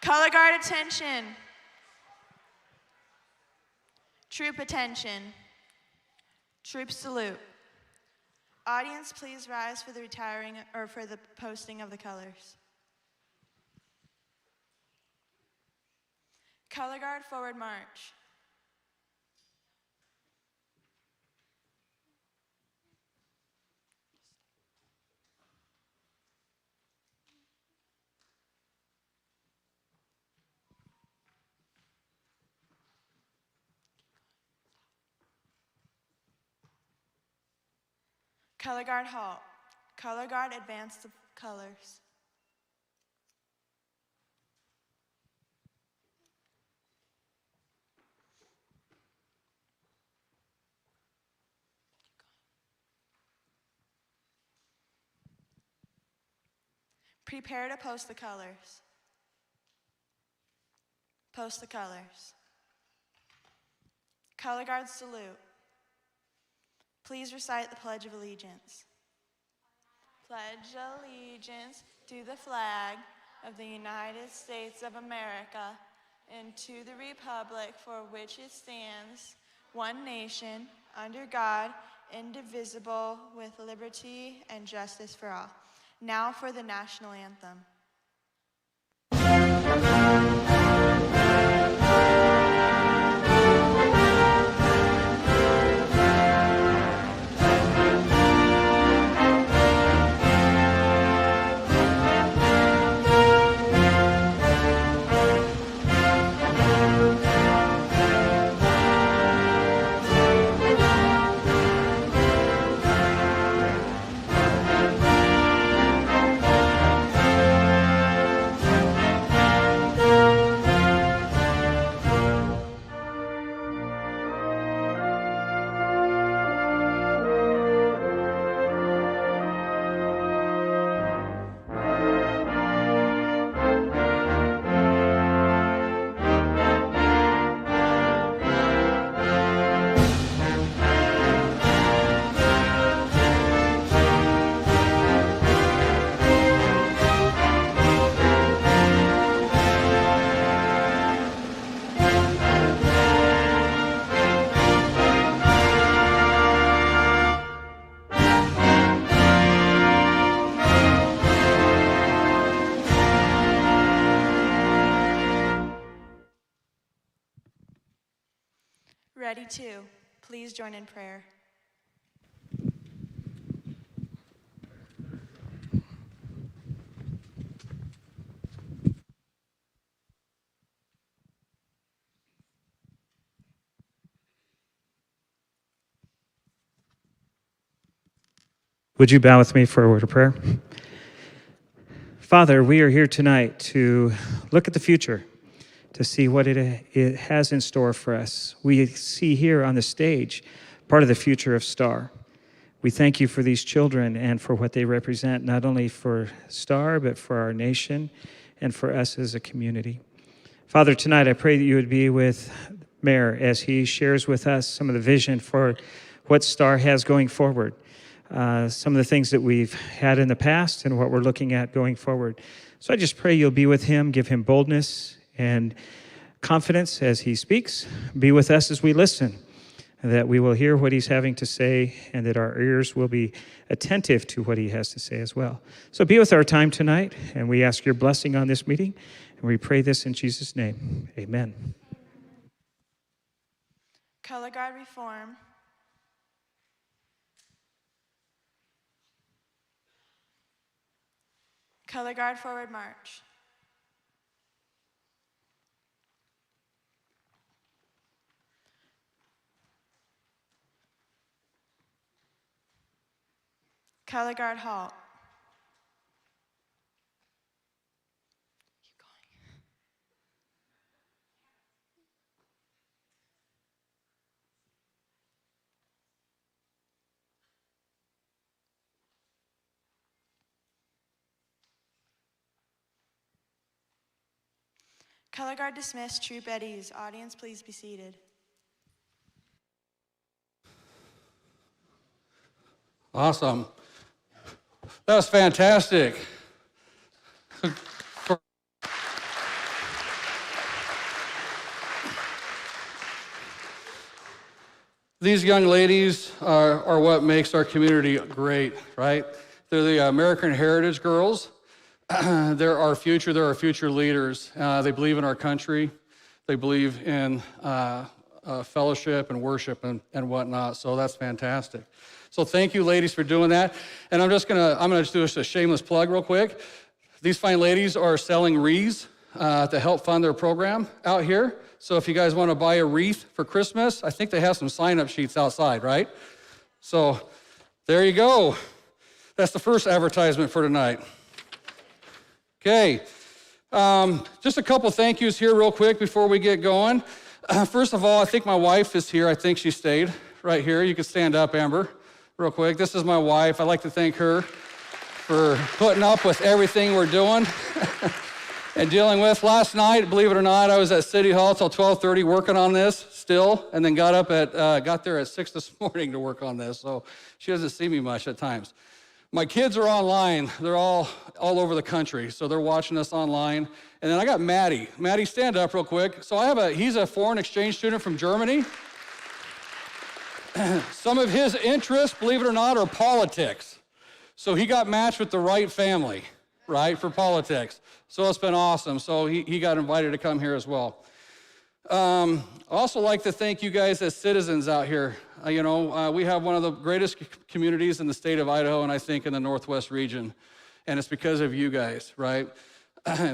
Color guard attention. Troop attention. Troop salute. Audience, please rise for the posting of the colors. Color guard forward march. Color guard halt. Color guard advance the colors. Prepare to post the colors. Post the colors. Color guard salute. Please recite the Pledge of Allegiance. Pledge allegiance to the flag of the United States of America and to the republic for which it stands, one nation, under God, indivisible, with liberty and justice for all. Now for the national anthem. Ready to. Please join in prayer. Would you bow with me for a word of prayer? Father, we are here tonight to look at the future, to see what it has in store for us. We see here on the stage part of the future of STAR. We thank you for these children and for what they represent, not only for STAR, but for our nation and for us as a community. Father, tonight I pray that you would be with Mayor as he shares with us some of the vision for what STAR has going forward, some of the things that we've had in the past and what we're looking at going forward. So I just pray you'll be with him, give him boldness and confidence as he speaks. Be with us as we listen, that we will hear what he's having to say and that our ears will be attentive to what he has to say as well. So be with our time tonight, and we ask your blessing on this meeting, and we pray this in Jesus' name. Amen. Color guard reform. Color guard forward march. Color guard halt. Keep going. Color guard dismissed. Troop at ease. Audience, please be seated. Awesome. That was fantastic. These young ladies are what makes our community great, right? They're the American Heritage Girls. They're our future leaders. They believe in our country. They believe in fellowship and worship and whatnot, so that's fantastic. So thank you, ladies, for doing that. And I'm gonna do a shameless plug real quick. These fine ladies are selling wreaths to help fund their program out here. So if you guys want to buy a wreath for Christmas, I think they have some sign-up sheets outside, right? So there you go. That's the first advertisement for tonight. Okay, just a couple thank yous here real quick before we get going. First of all, I think my wife is here. I think she stayed right here. You can stand up, Amber, real quick. This is my wife. I'd like to thank her for putting up with everything we're doing and dealing with. Last night, believe it or not, I was at City Hall till 12:30 working on this still, and then got there at 6 this morning to work on this, so she doesn't see me much at times. My kids are online. They're all over the country, so they're watching us online. And then I got Maddie. Maddie, stand up real quick. So he's a foreign exchange student from Germany. Some of his interests, believe it or not, are politics. So he got matched with the right family, right, for politics. So it's been awesome. So he got invited to come here as well. I also like to thank you guys as citizens out here. We have one of the greatest communities in the state of Idaho, and I think in the Northwest region, and it's because of you guys, right?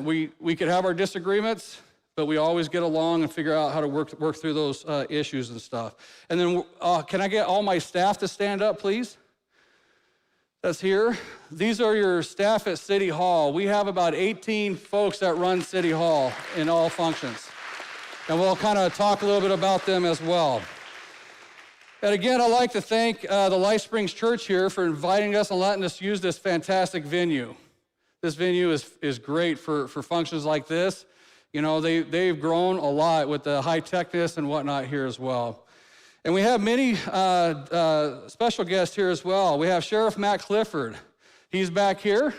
We could have our disagreements, but we always get along and figure out how to work through those issues and stuff. And then can I get all my staff to stand up, please? That's here. These are your staff at City Hall. We have about 18 folks that run City Hall in all functions. And we'll kind of talk a little bit about them as well. And again, I'd like to thank the Life Springs Church here for inviting us and letting us use this fantastic venue. This venue is great for functions like this. They've grown a lot with the high-techness and whatnot here as well. And we have many special guests here as well. We have Sheriff Matt Clifford. He's back here.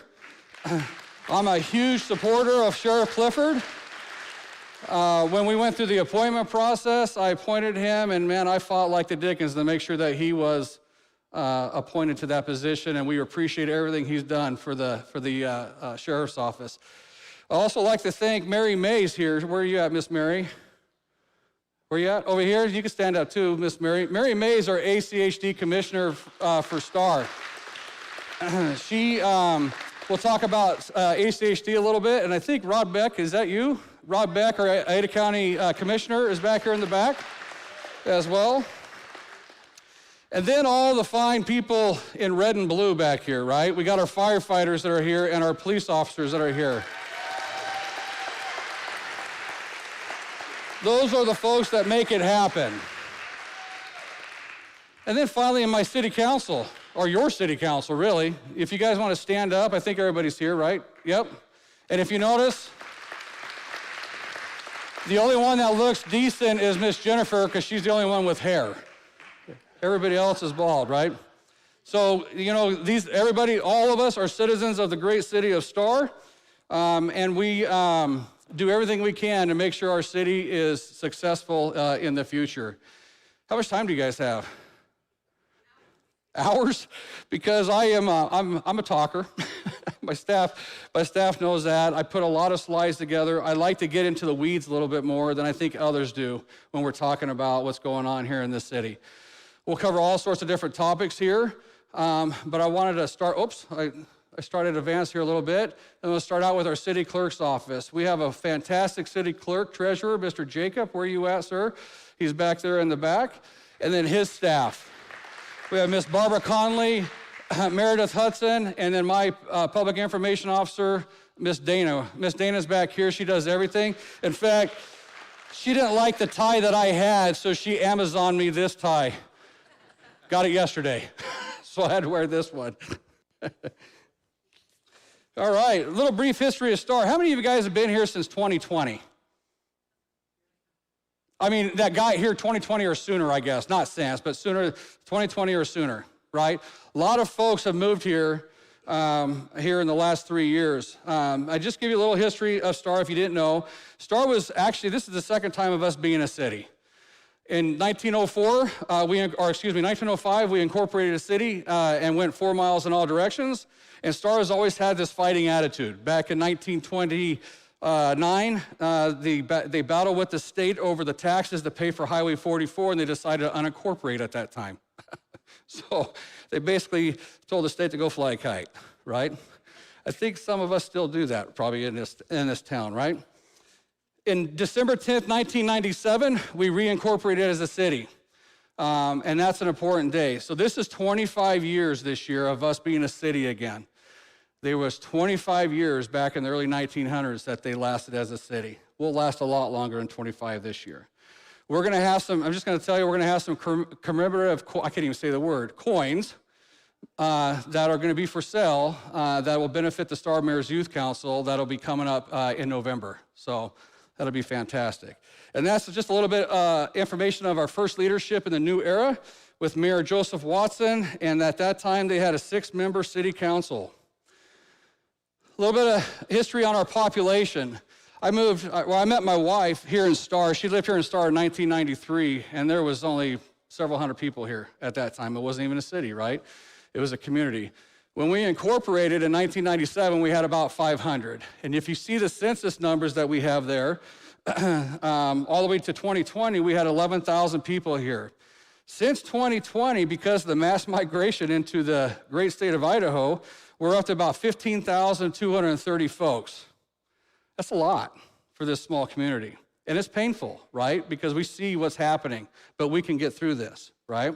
I'm a huge supporter of Sheriff Clifford. When we went through the appointment process, I appointed him, and man, I fought like the dickens to make sure that he was appointed to that position, and we appreciate everything he's done for the sheriff's office. I also like to thank Mary Mays here. Where are you at, Miss Mary? Where are you at? Over here? You can stand up too, Miss Mary. Mary Mays, our ACHD commissioner for STAR. She will talk about ACHD a little bit, and I think Rod Beck, is that you? Rod Beck, our Ada County Commissioner, is back here in the back as well. And then all the fine people in red and blue back here, right? We got our firefighters that are here and our police officers that are here. Those are the folks that make it happen. And then finally in my city council, or your city council, really. If you guys want to stand up, I think everybody's here, right? Yep. And if you notice, the only one that looks decent is Miss Jennifer, because she's the only one with hair. Everybody else is bald, right? So, everybody, all of us are citizens of the great city of Star, and we do everything we can to make sure our city is successful in the future. How much time do you guys have? Hours? Because I'm a talker. My staff knows that. I put a lot of slides together. I like to get into the weeds a little bit more than I think others do when we're talking about what's going on here in this city. We'll cover all sorts of different topics here, but I wanted to start, I started advance here a little bit. I'm gonna start out with our city clerk's office. We have a fantastic city clerk treasurer, Mr. Jacob. Where are you at, sir? He's back there in the back. And then his staff. We have Miss Barbara Conley, Meredith Hudson, and then my public information officer, Miss Dana. Miss Dana's back here. She does everything. In fact, she didn't like the tie that I had, so she Amazoned me this tie. Got it yesterday, so I had to wear this one. All right, a little brief history of Star. How many of you guys have been here since 2020? I mean, that got here 2020 or sooner, I guess. Not since, but sooner, 2020 or sooner, right? A lot of folks have moved here here in the last 3 years. I just give you a little history of Star if you didn't know. Star was actually, this is the second time of us being a city. In 1905, we incorporated a city and went 4 miles in all directions. And STAR has always had this fighting attitude. Back in 1929, they battled with the state over the taxes to pay for Highway 44, and they decided to unincorporate at that time. So they basically told the state to go fly a kite, right? I think some of us still do that probably in this town, right? In December 10th, 1997, we reincorporated as a city, and that's an important day. So this is 25 years this year of us being a city again. There was 25 years back in the early 1900s that they lasted as a city. We'll last a lot longer than 25 this year. We're going to have some, I'm just going to tell you, we're going to have some commemorative, I can't even say the word, coins that are going to be for sale that will benefit the Star Mayor's Youth Council that'll be coming up in November. So that'll be fantastic. And that's just a little bit information of our first leadership in the new era with Mayor Joseph Watson, and at that time they had a 6-member city council. A little bit of history on our population. I met my wife here in Star. She lived here in Star in 1993, and there was only several hundred people here at that time. It wasn't even a city, right? It was a community. When we incorporated in 1997, we had about 500. And if you see the census numbers that we have there, all the way to 2020, we had 11,000 people here. Since 2020, because of the mass migration into the great state of Idaho, we're up to about 15,230 folks. That's a lot for this small community. And it's painful, right? Because we see what's happening, but we can get through this, right?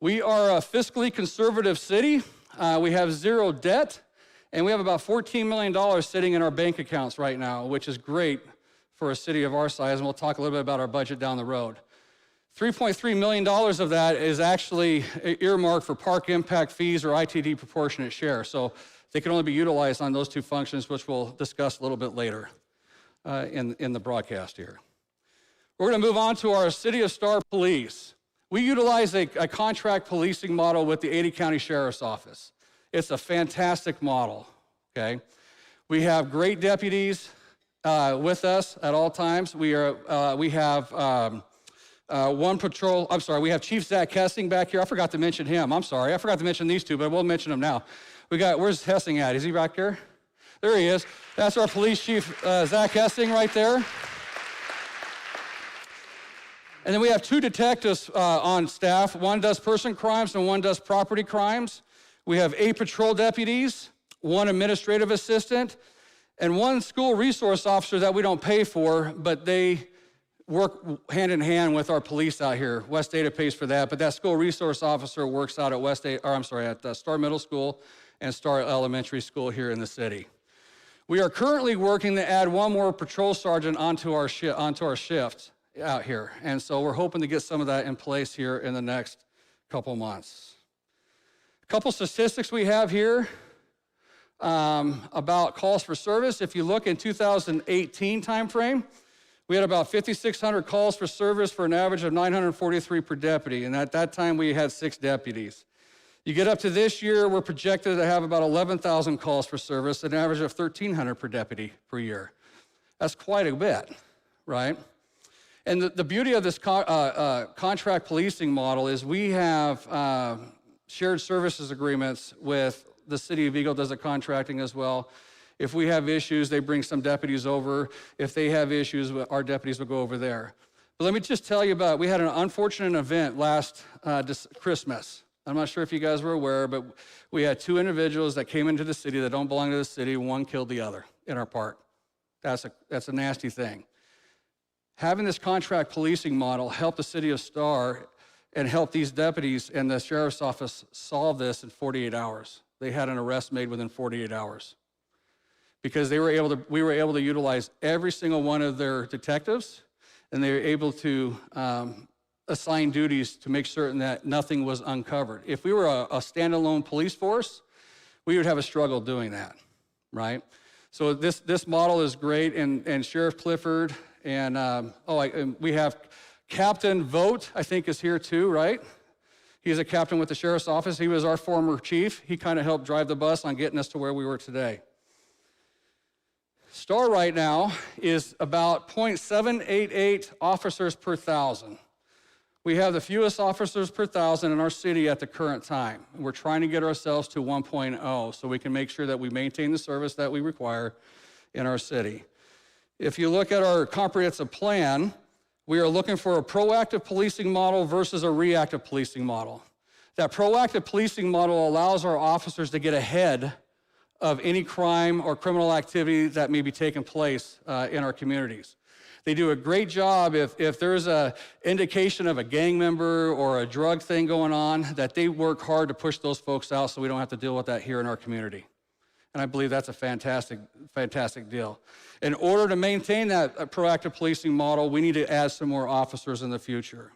We are a fiscally conservative city. We have 0 debt, and we have about $14 million sitting in our bank accounts right now, which is great for a city of our size, and we'll talk a little bit about our budget down the road. $3.3 million of that is actually earmarked for park impact fees or ITD proportionate share, so they can only be utilized on those 2 functions, which we'll discuss a little bit later in the broadcast here. We're going to move on to our City of Star Police. We utilize a contract policing model with the 80 County Sheriff's Office. It's a fantastic model, okay? We have great deputies with us at all times. We have we have Chief Zach Hessing back here. I forgot to mention him. I'm sorry. I forgot to mention these 2, but we'll mention them now. Where's Hessing at? Is he back there? There he is. That's our police chief, Zach Hessing, right there. And then we have 2 detectives on staff. One does person crimes and one does property crimes. We have 8 patrol deputies, 1 administrative assistant, and 1 school resource officer that we don't pay for, but they work hand in hand with our police out here. West Ada pays for that, but that school resource officer works out at Star Middle School and Star Elementary School here in the city. We are currently working to add 1 more patrol sergeant onto our shift out here, and so we're hoping to get some of that in place here in the next couple months. A couple statistics we have here about calls for service. If you look in 2018 timeframe, we had about 5,600 calls for service for an average of 943 per deputy, and at that time we had 6 deputies. You get up to this year, we're projected to have about 11,000 calls for service, an average of 1,300 per deputy per year. That's quite a bit, right? And the beauty of this contract policing model is we have shared services agreements with the City of Eagle, does the contracting as well. If we have issues, they bring some deputies over. If they have issues, our deputies will go over there. But let me just tell you we had an unfortunate event last Christmas. I'm not sure if you guys were aware, but we had 2 individuals that came into the city that don't belong to the city. 1 killed the other in our park. That's a nasty thing. Having this contract policing model helped the City of Star and help these deputies and the Sheriff's Office solve this in 48 hours. They had an arrest made within 48 hours. Because we were able to utilize every single one of their detectives, and they were able to assign duties to make certain that nothing was uncovered. If we were a standalone police force, we would have a struggle doing that, right? So this model is great, and Sheriff Clifford, and we have Captain Vogt, I think is here too, right? He's a captain with the Sheriff's Office. He was our former chief. He kind of helped drive the bus on getting us to where we were today. STAR right now is about 0.788 officers per 1,000. We have the fewest officers per 1,000 in our city at the current time. We're trying to get ourselves to 1.0 so we can make sure that we maintain the service that we require in our city. If you look at our comprehensive plan, we are looking for a proactive policing model versus a reactive policing model. That proactive policing model allows our officers to get ahead of any crime or criminal activity that may be taking place in our communities. They do a great job if there's an indication of a gang member or a drug thing going on, that they work hard to push those folks out so we don't have to deal with that here in our community. And I believe that's a fantastic, fantastic deal. In order to maintain that proactive policing model, we need to add some more officers in the future.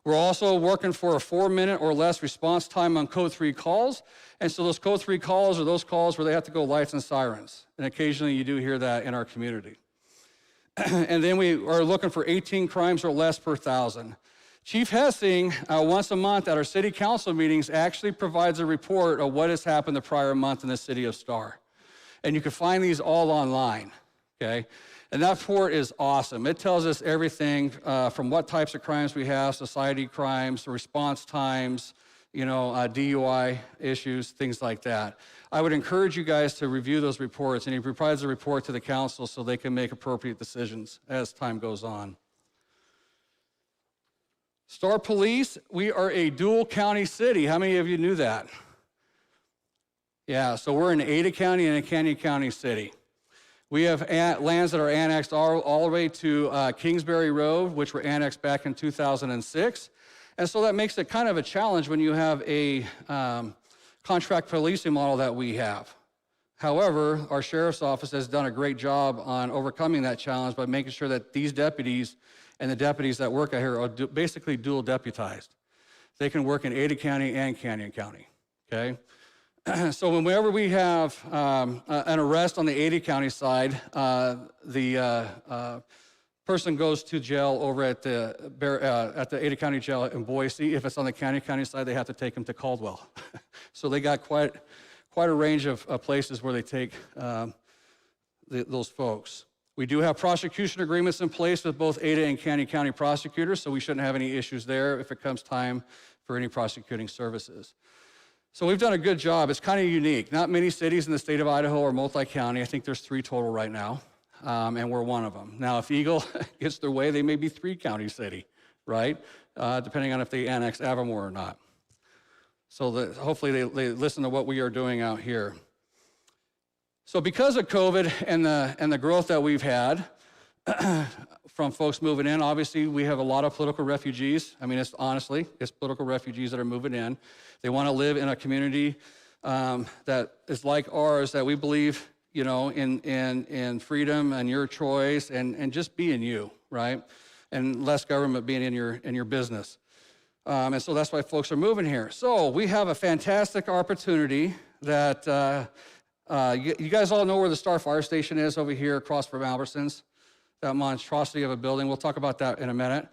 We're also working for a 4-minute or less response time on code 3 calls. And so those code 3 calls are those calls where they have to go lights and sirens. And occasionally you do hear that in our community. And then we are looking for 18 crimes or less per 1,000. Chief Hessing, once a month at our city council meetings, actually provides a report of what has happened the prior month in the city of Star. And you can find these all online, okay? And that report is awesome. It tells us everything from what types of crimes we have, society crimes, response times, DUI issues, things like that. I would encourage you guys to review those reports, and he provides a report to the council so they can make appropriate decisions as time goes on. Star Police, we are a dual county city. How many of you knew that? Yeah, so we're in Ada County and a Canyon County city. We have lands that are annexed all the way to Kingsbury Road, which were annexed back in 2006. And so that makes it kind of a challenge when you have a contract policing model that we have. However, our sheriff's office has done a great job on overcoming that challenge by making sure that these deputies and the deputies that work out here are basically dual deputized. They can work in Ada County and Canyon County, okay? So whenever we have an arrest on the Ada County side, the person goes to jail over at the Ada County jail in Boise. If it's on the County side, they have to take them to Caldwell. So they got quite a range of places where they take those folks. We do have prosecution agreements in place with both Ada and Canyon County prosecutors, so we shouldn't have any issues there if it comes time for any prosecuting services. So we've done a good job. It's kind of unique. Not many cities in the state of Idaho are multi-county. I think there's 3 total right now, and we're one of them. Now, if Eagle gets their way, they may be 3-county city, right? Depending on if they annex Avamore or not. So hopefully they listen to what we are doing out here. So because of COVID and the growth that we've had from folks moving in, obviously we have a lot of political refugees. I mean, it's political refugees that are moving in. They want to live in a community that is like ours, that we believe, in freedom and your choice and just being you, right? And less government being in your business. And so that's why folks are moving here. So we have a fantastic opportunity that you guys all know where the Star Fire Station is over here across from Albertsons, that monstrosity of a building. We'll talk about that in a minute.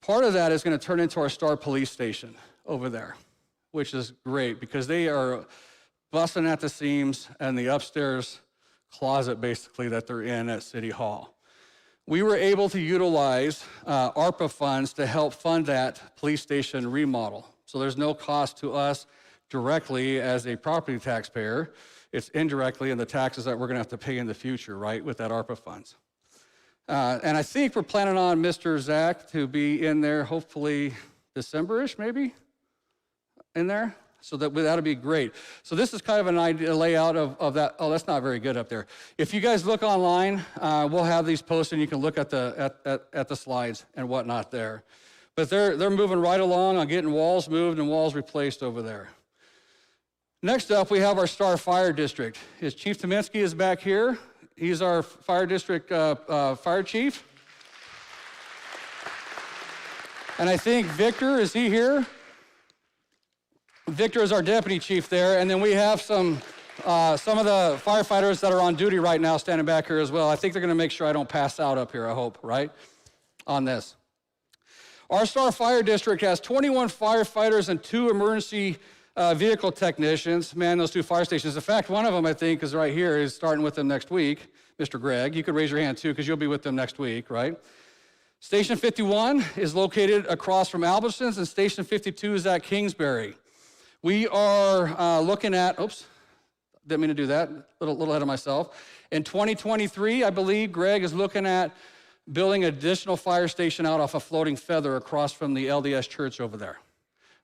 Part of that is going to turn into our Star Police Station over there, which is great because they are busting at the seams and the upstairs closet basically that they're in at City Hall. We were able to utilize ARPA funds to help fund that police station remodel. So there's no cost to us directly as a property taxpayer. It's indirectly in the taxes that we're going to have to pay in the future, right, with that ARPA funds. And I think we're planning on Mr. Zach to be in there hopefully December-ish, maybe, in there. So that'll be great. So this is kind of an idea layout of that. Oh, that's not very good up there. If you guys look online, we'll have these posted and you can look at the slides and whatnot there. But they're moving right along on getting walls moved and walls replaced over there. Next up, we have our Star Fire District. Chief Tominski is back here. He's our fire district fire chief. And I think Victor, is he here? Victor is our deputy chief there. And then we have some of the firefighters that are on duty right now standing back here as well. I think they're gonna make sure I don't pass out up here, I hope, right, on this. Our Star Fire District has 21 firefighters and 2 emergency Vehicle technicians man those 2 fire stations. In fact, one of them, I think, is right here, is starting with them next week. Mr. Greg, you could raise your hand too, because you'll be with them next week, right? Station 51 is located across from Albertsons, and Station 52 is at Kingsbury. We are looking at, oops, didn't mean to do that, little ahead of myself. In 2023, I believe Greg is looking at building an additional fire station out off a floating feather across from the LDS church over there.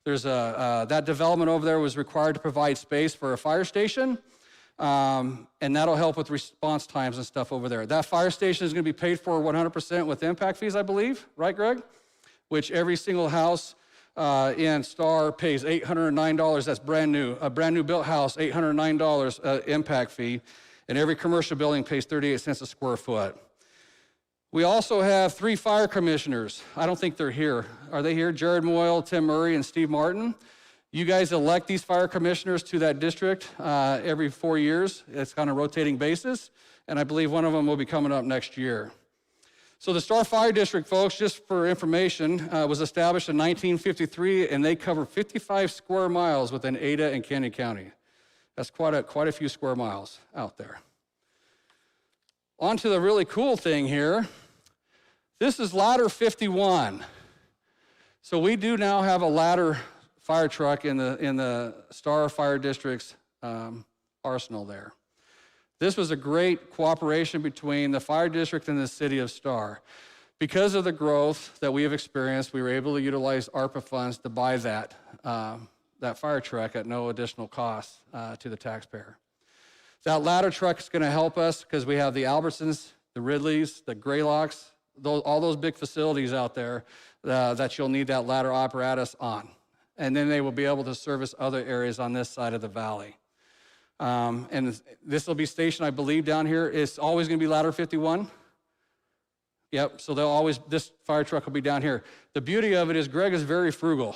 There's that development over there was required to provide space for a fire station, and that'll help with response times and stuff over there. That fire station is going to be paid for 100% with impact fees, I believe, right, Greg? Which every single house in Star pays $809. That's brand new. A brand new built house, $809 impact fee, and every commercial building pays 38 cents a square foot. We also have 3 fire commissioners. I don't think they're here. Are they here? Jared Moyle, Tim Murray, and Steve Martin. You guys elect these fire commissioners to that district every 4 years. It's on a rotating basis, and I believe one of them will be coming up next year. So the Star Fire District, folks, just for information, was established in 1953, and they cover 55 square miles within Ada and Canyon County. That's quite a few square miles out there. On to the really cool thing here. This is ladder 51. So we do now have a ladder fire truck in the Star Fire District's arsenal there. This was a great cooperation between the fire district and the city of Star. Because of the growth that we have experienced, we were able to utilize ARPA funds to buy that fire truck at no additional cost to the taxpayer. That ladder truck is going to help us because we have the Albertsons, the Ridleys, the Graylocks, all those big facilities out there that you'll need that ladder apparatus on. And then they will be able to service other areas on this side of the valley. And this will be stationed, I believe, down here. It's always going to be ladder 51. Yep, so this fire truck will be down here. The beauty of it is Greg is very frugal.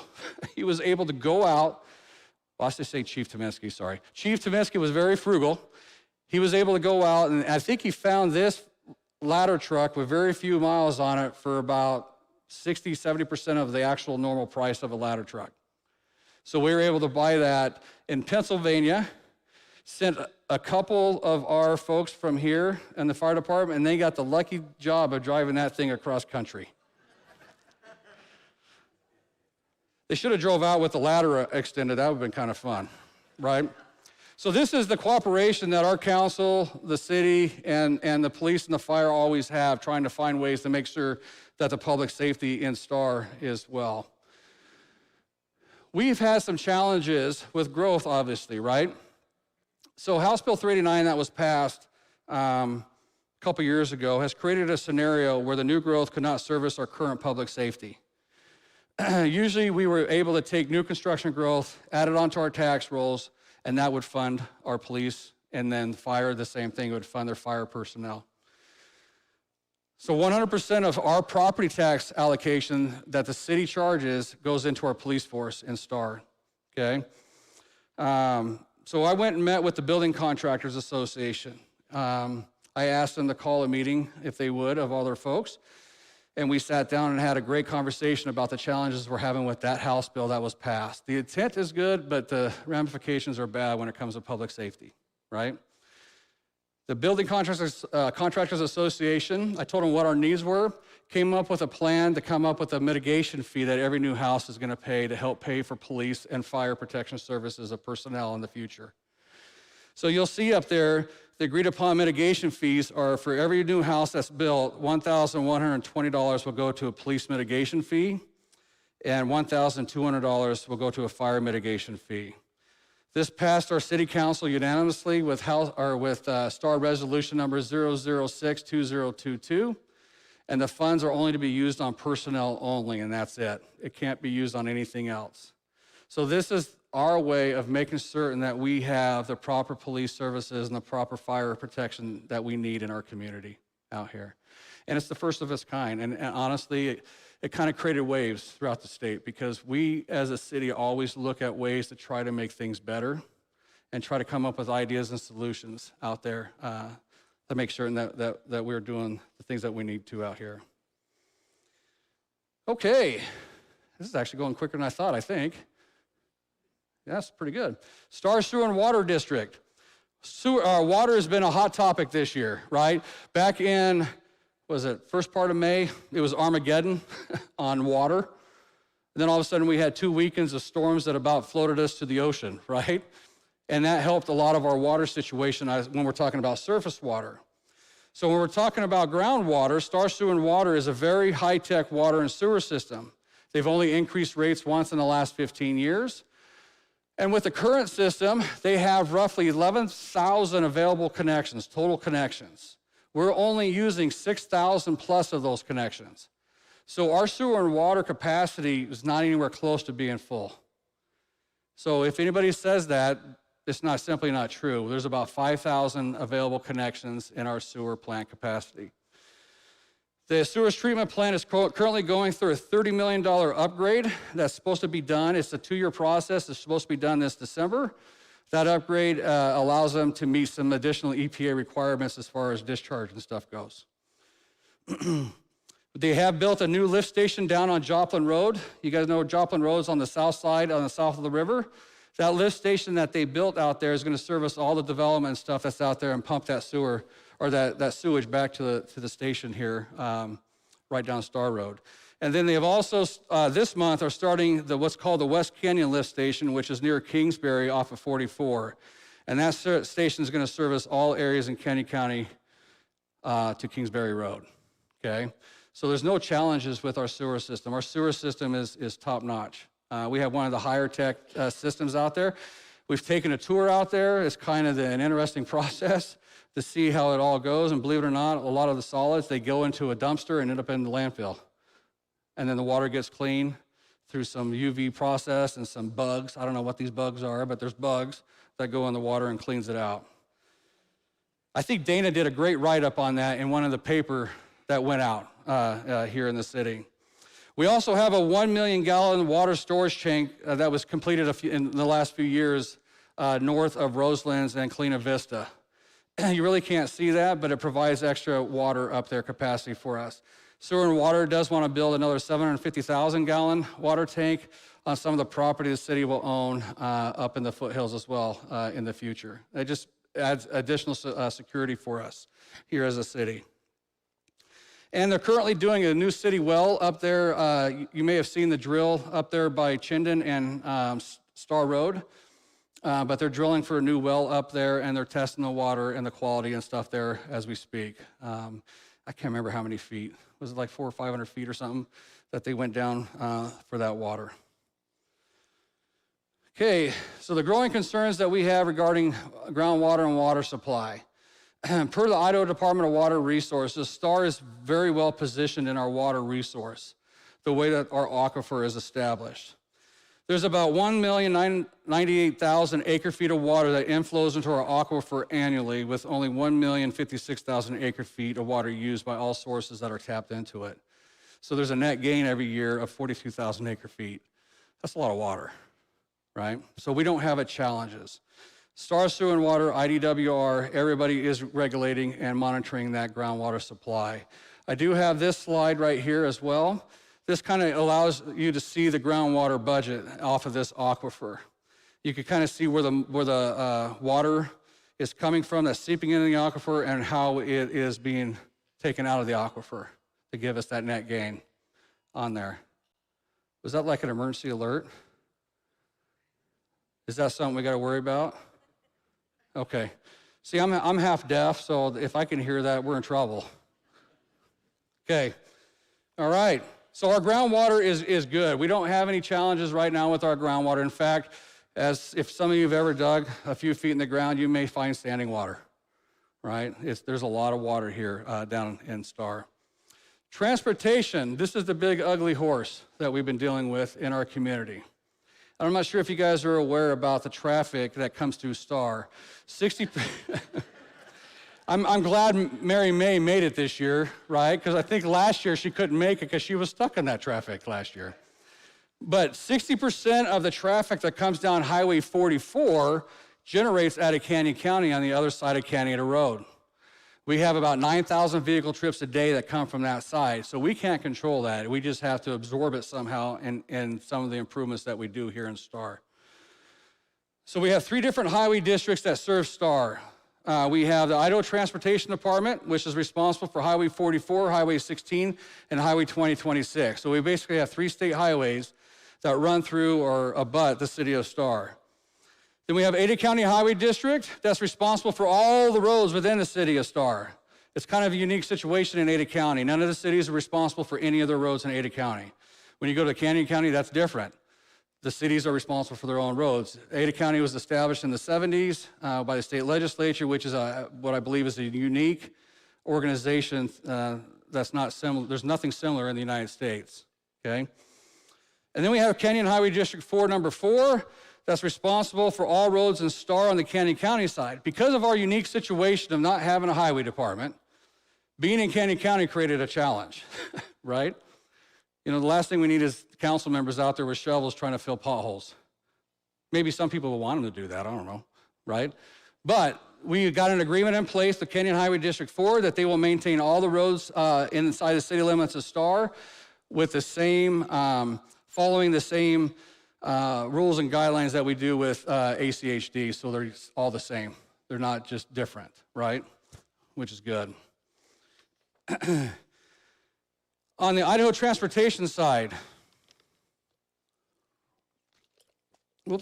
He was able to go out, well, I should say Chief Tominski, sorry. Chief Tominski was very frugal. He was able to go out, and I think he found this ladder truck with very few miles on it for about 60, 70% of the actual normal price of a ladder truck. So we were able to buy that in Pennsylvania, sent a couple of our folks from here in the fire department, and they got the lucky job of driving that thing across country. They should have drove out with the ladder extended. That would have been kind of fun, right? So this is the cooperation that our council, the city, and the police and the fire always have, trying to find ways to make sure that the public safety in Star is well. We've had some challenges with growth, obviously, right? So House Bill 389 that was passed a couple years ago has created a scenario where the new growth could not service our current public safety. Usually we were able to take new construction growth, add it onto our tax rolls, and that would fund our police, and then fire, the same thing, would fund their fire personnel. So 100% of our property tax allocation that the city charges goes into our police force in Star, okay? So I went and met with the Building Contractors Association. I asked them to call a meeting, if they would, of all their folks. And we sat down and had a great conversation about the challenges we're having with that House bill that was passed. The intent is good, but the ramifications are bad when it comes to public safety, right? The Building Contractors Association, I told them what our needs were, came up with a plan to come up with a mitigation fee that every new house is going to pay to help pay for police and fire protection services of personnel in the future. So you'll see up there, the agreed upon mitigation fees are for every new house that's built, $1,120 will go to a police mitigation fee, and $1,200 will go to a fire mitigation fee. This passed our city council unanimously with Star Resolution number 0062022, and the funds are only to be used on personnel only, and that's it. It can't be used on anything else. So this is our way of making certain that we have the proper police services and the proper fire protection that we need in our community out here. And it's the first of its kind, and honestly, it kind of created waves throughout the state because we as a city always look at ways to try to make things better and try to come up with ideas and solutions out there to make certain that we're doing the things that we need to out here. Okay, this is actually going quicker than I thought, I think. That's pretty good. Star Sewer and Water District. Water has been a hot topic this year, right? Back in, was it first part of May? It was Armageddon on water. And then all of a sudden we had 2 weekends of storms that about floated us to the ocean, right? And that helped a lot of our water situation when we're talking about surface water. So when we're talking about groundwater, Star Sewer and Water is a very high-tech water and sewer system. They've only increased rates once in the last 15 years. And with the current system, they have roughly 11,000 available connections, total connections. We're only using 6,000 plus of those connections. So our sewer and water capacity is not anywhere close to being full. So if anybody says that, it's simply not true. There's about 5,000 available connections in our sewer plant capacity. The sewage treatment plant is currently going through a $30 million upgrade that's supposed to be done. It's a 2-year process. It's supposed to be done this December. That upgrade allows them to meet some additional EPA requirements as far as discharge and stuff goes. They have built a new lift station down on Joplin Road. You guys know Joplin Road is on the south side, on the south of the river. That lift station that they built out there is going to service all the development and stuff that's out there and pump that sewer or that sewage back to the station here, right down Star Road. And then they have also, this month, are starting what's called the West Canyon Lift Station, which is near Kingsbury off of 44. And that station is going to service all areas in Kenny County to Kingsbury Road, okay? So there's no challenges with our sewer system. Our sewer system is top-notch. We have one of the higher tech systems out there. We've taken a tour out there. It's kind of an interesting process to see how it all goes. And believe it or not, a lot of the solids, they go into a dumpster and end up in the landfill. And then the water gets clean through some UV process and some bugs. I don't know what these bugs are, but there's bugs that go in the water and cleans it out. I think Dana did a great write-up on that in one of the paper that went out here in the city. We also have a 1 million gallon water storage tank that was completed in the last few years north of Roselands and Clina Vista. You really can't see that, but it provides extra water up there capacity for us. Sewer and Water does want to build another 750,000 gallon water tank on some of the property the city will own up in the foothills as well in the future. It just adds additional security for us here as a city. And they're currently doing a new city well up there. You may have seen the drill up there by Chinden and Star Road. But they're drilling for a new well up there, and they're testing the water and the quality and stuff there as we speak. I can't remember how many feet. Was it like 400 or 500 feet or something that they went down for that water? Okay, so the growing concerns that we have regarding groundwater and water supply. Per the Idaho Department of Water Resources, STAR is very well positioned in our water resource, the way that our aquifer is established. There's about 1,098,000 acre-feet of water that inflows into our aquifer annually, with only 1,056,000 acre-feet of water used by all sources that are tapped into it. So there's a net gain every year of 42,000 acre-feet. That's a lot of water, right? So we don't have challenges. Star Sewer and Water, IDWR, everybody is regulating and monitoring that groundwater supply. I do have this slide right here as well. This kind of allows you to see the groundwater budget off of this aquifer. You can kind of see where the water is coming from, that's seeping into the aquifer, and how it is being taken out of the aquifer to give us that net gain on there. Was that like an emergency alert? Is that something we got to worry about? Okay. See, I'm half deaf, so if I can hear that, we're in trouble. Okay. All right. So our groundwater is good. We don't have any challenges right now with our groundwater. In fact, as if some of you have ever dug a few feet in the ground, you may find standing water, right? There's a lot of water here down in Star. Transportation, this is the big ugly horse that we've been dealing with in our community. I'm not sure if you guys are aware about the traffic that comes through Star. I'm glad Mary May made it this year, right? Because I think last year she couldn't make it because she was stuck in that traffic last year. But 60% of the traffic that comes down Highway 44 generates out of Canyon County on the other side of Canada Road. We have about 9,000 vehicle trips a day that come from that side, so we can't control that. We just have to absorb it somehow in some of the improvements that we do here in Star. So we have 3 different highway districts that serve STAR. We have the Idaho Transportation Department, which is responsible for Highway 44, Highway 16, and Highway 2026. So we basically have 3 state highways that run through or abut the city of STAR. Then we have Ada County Highway District that's responsible for all the roads within the city of STAR. It's kind of a unique situation in Ada County. None of the cities are responsible for any of the roads in Ada County. When you go to Canyon County, that's different. The cities are responsible for their own roads. Ada County was established in the 70s by the state legislature, which is what I believe is a unique organization that's not similar. There's nothing similar in the United States, okay? And then we have Canyon Highway District 4, number 4, that's responsible for all roads in STAR on the Canyon County side. Because of our unique situation of not having a highway department, being in Canyon County created a challenge, right? You know, the last thing we need is council members out there with shovels trying to fill potholes. Maybe some people will want them to do that, I don't know, right? But we got an agreement in place, the Canyon Highway District 4, that they will maintain all the roads inside the city limits of STAR with the same, following the same rules and guidelines that we do with ACHD, so they're all the same. They're not just different, right? Which is good. On the Idaho transportation side, in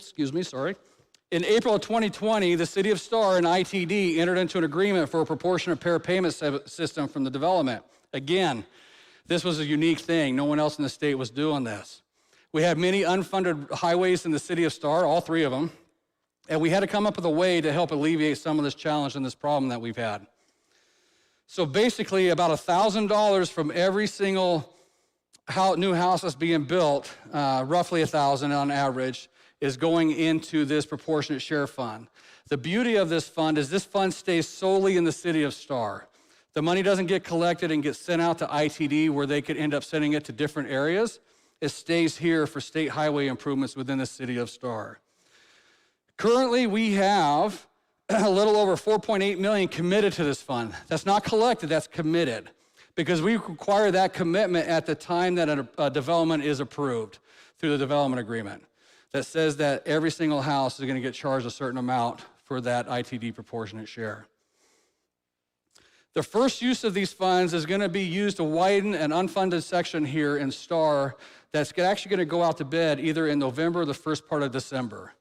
April of 2020, the city of STAR and ITD entered into an agreement for a proportionate pair payment system from the development. Again, this was a unique thing. No one else in the state was doing this. We had many unfunded highways in the city of STAR, all 3 of them, and we had to come up with a way to help alleviate some of this challenge and this problem that we've had. So basically, about $1,000 from every single new house that's being built, roughly $1,000 on average, is going into this proportionate share fund. The beauty of this fund is this fund stays solely in the city of STAR. The money doesn't get collected and get sent out to ITD where they could end up sending it to different areas. It stays here for state highway improvements within the city of STAR. Currently, we have a little over $4.8 million committed to this fund. That's not collected, that's committed. Because we require that commitment at the time that a development is approved through the development agreement. That says that every single house is gonna get charged a certain amount for that ITD proportionate share. The first use of these funds is gonna be used to widen an unfunded section here in STAR that's actually gonna go out to bid either in November or the first part of December.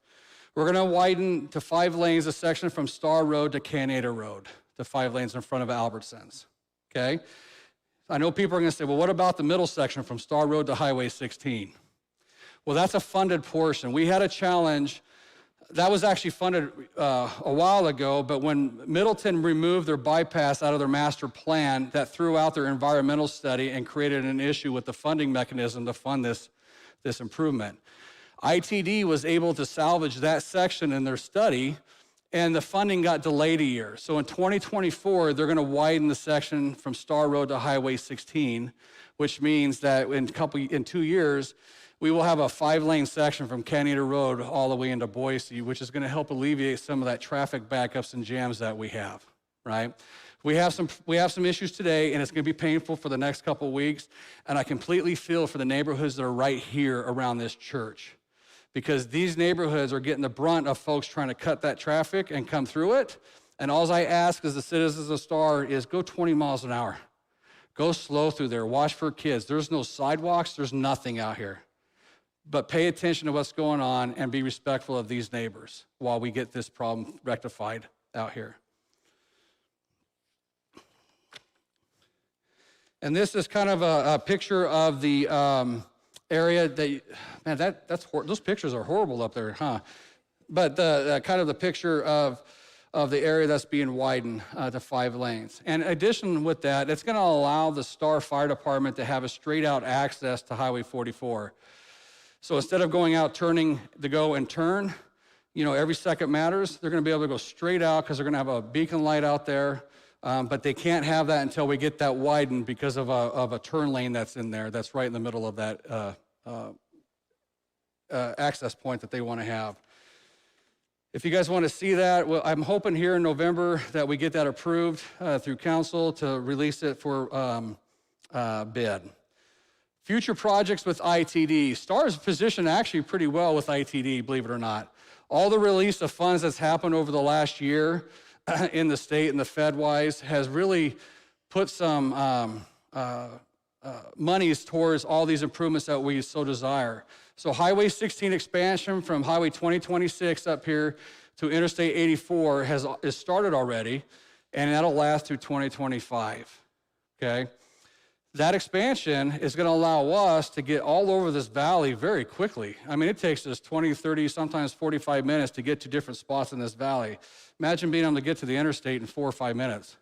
We're gonna widen to 5 lanes a section from Star Road to Canada Road, the 5 lanes in front of Albertsons, okay? I know people are gonna say, well, what about the middle section from Star Road to Highway 16? Well, that's a funded portion. We had a challenge, that was actually funded a while ago, but when Middleton removed their bypass out of their master plan, that threw out their environmental study and created an issue with the funding mechanism to fund this improvement. ITD was able to salvage that section in their study, and the funding got delayed a year. So in 2024, they're gonna widen the section from Star Road to Highway 16, which means that in 2 years, we will have a 5-lane section from Canada Road all the way into Boise, which is gonna help alleviate some of that traffic backups and jams that we have, right? We have some issues today, and it's gonna be painful for the next couple of weeks, and I completely feel for the neighborhoods that are right here around this church, because these neighborhoods are getting the brunt of folks trying to cut that traffic and come through it. And all I ask as the citizens of STAR is go 20 miles an hour. Go slow through there, watch for kids. There's no sidewalks, there's nothing out here. But pay attention to what's going on and be respectful of these neighbors while we get this problem rectified out here. And this is kind of a picture of the area that, man, those pictures are horrible up there, huh? But kind of the picture of the area that's being widened to 5 lanes. And in addition with that, it's gonna allow the STAR Fire Department to have a straight out access to Highway 44. So instead of going out turning to go and turn, you know, every second matters, they're gonna be able to go straight out because they're gonna have a beacon light out there. But they can't have that until we get that widened because of a turn lane that's in there that's right in the middle of that access point that they want to have. If you guys want to see that, well, I'm hoping here in November that we get that approved through council to release it for bid. Future projects with ITD. STAR is positioned actually pretty well with ITD, believe it or not. All the release of funds that's happened over the last year in the state and the Fed-wise has really put some monies towards all these improvements that we so desire. So Highway 16 expansion from Highway 2026 up here to Interstate 84 is started already, and that'll last through 2025, okay? That expansion is gonna allow us to get all over this valley very quickly. I mean, it takes us 20, 30, sometimes 45 minutes to get to different spots in this valley. Imagine being able to get to the interstate in 4 or 5 minutes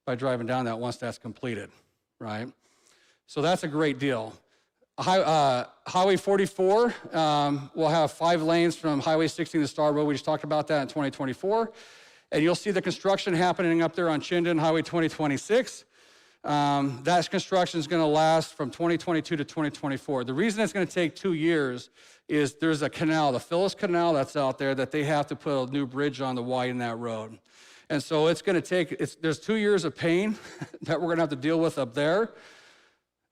by driving down that once that's completed, right? So that's a great deal. Highway 44 will have 5 lanes from Highway 16 to Star Road. We just talked about that in 2024. And you'll see the construction happening up there on Chinden, Highway 2026. That construction is going to last from 2022 to 2024. The reason it's going to take 2 years is there's a canal, the Phyllis Canal that's out there that they have to put a new bridge on to widen that road. And so it's going to take, there's 2 years of pain that we're going to have to deal with up there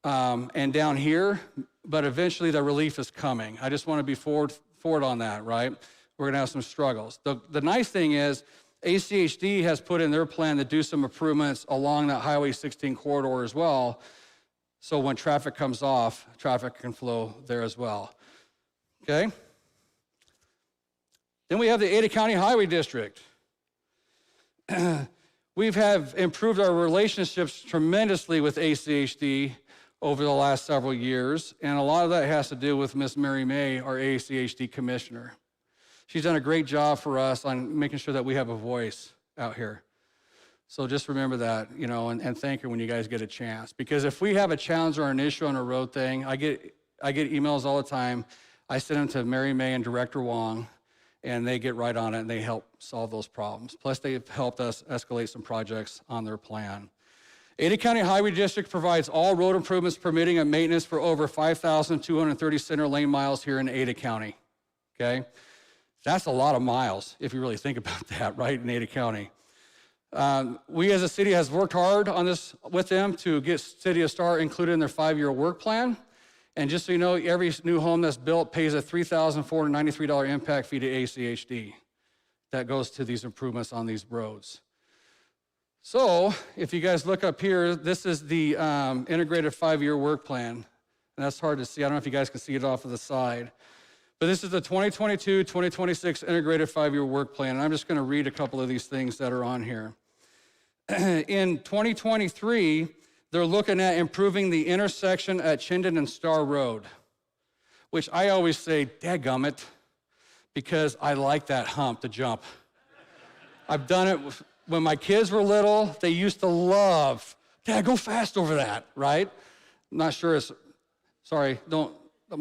and down here, but eventually the relief is coming. I just want to be forward on that, right? We're going to have some struggles. The nice thing is, ACHD has put in their plan to do some improvements along that Highway 16 corridor as well, so when traffic comes off, traffic can flow there as well, okay? Then we have the Ada County Highway District. We have improved our relationships tremendously with ACHD over the last several years, and a lot of that has to do with Miss Mary May, our ACHD commissioner. She's done a great job for us on making sure that we have a voice out here. So just remember that, you know, and thank her when you guys get a chance. Because if we have a challenge or an issue on a road thing, I get emails all the time. I send them to Mary May and Director Wong, and they get right on it, and they help solve those problems. Plus, they've helped us escalate some projects on their plan. Ada County Highway District provides all road improvements, permitting, and maintenance for over 5,230 center lane miles here in Ada County, okay? That's a lot of miles, if you really think about that, right, in Ada County. We as a city has worked hard on this with them to get City of Star included in their 5-year work plan. And just so you know, every new home that's built pays a $3,493 impact fee to ACHD. That goes to these improvements on these roads. So if you guys look up here, this is the integrated 5-year work plan. And that's hard to see. I don't know if you guys can see it off of the side. But this is the 2022-2026 integrated 5-year work plan, and I'm just going to read a couple of these things that are on here. In 2023, they're looking at improving the intersection at Chinden and Star Road, which I always say, dadgummit, because I like that hump to jump. I've done it when my kids were little. They used to love, Dad, go fast over that, right? I'm not sure it's, sorry,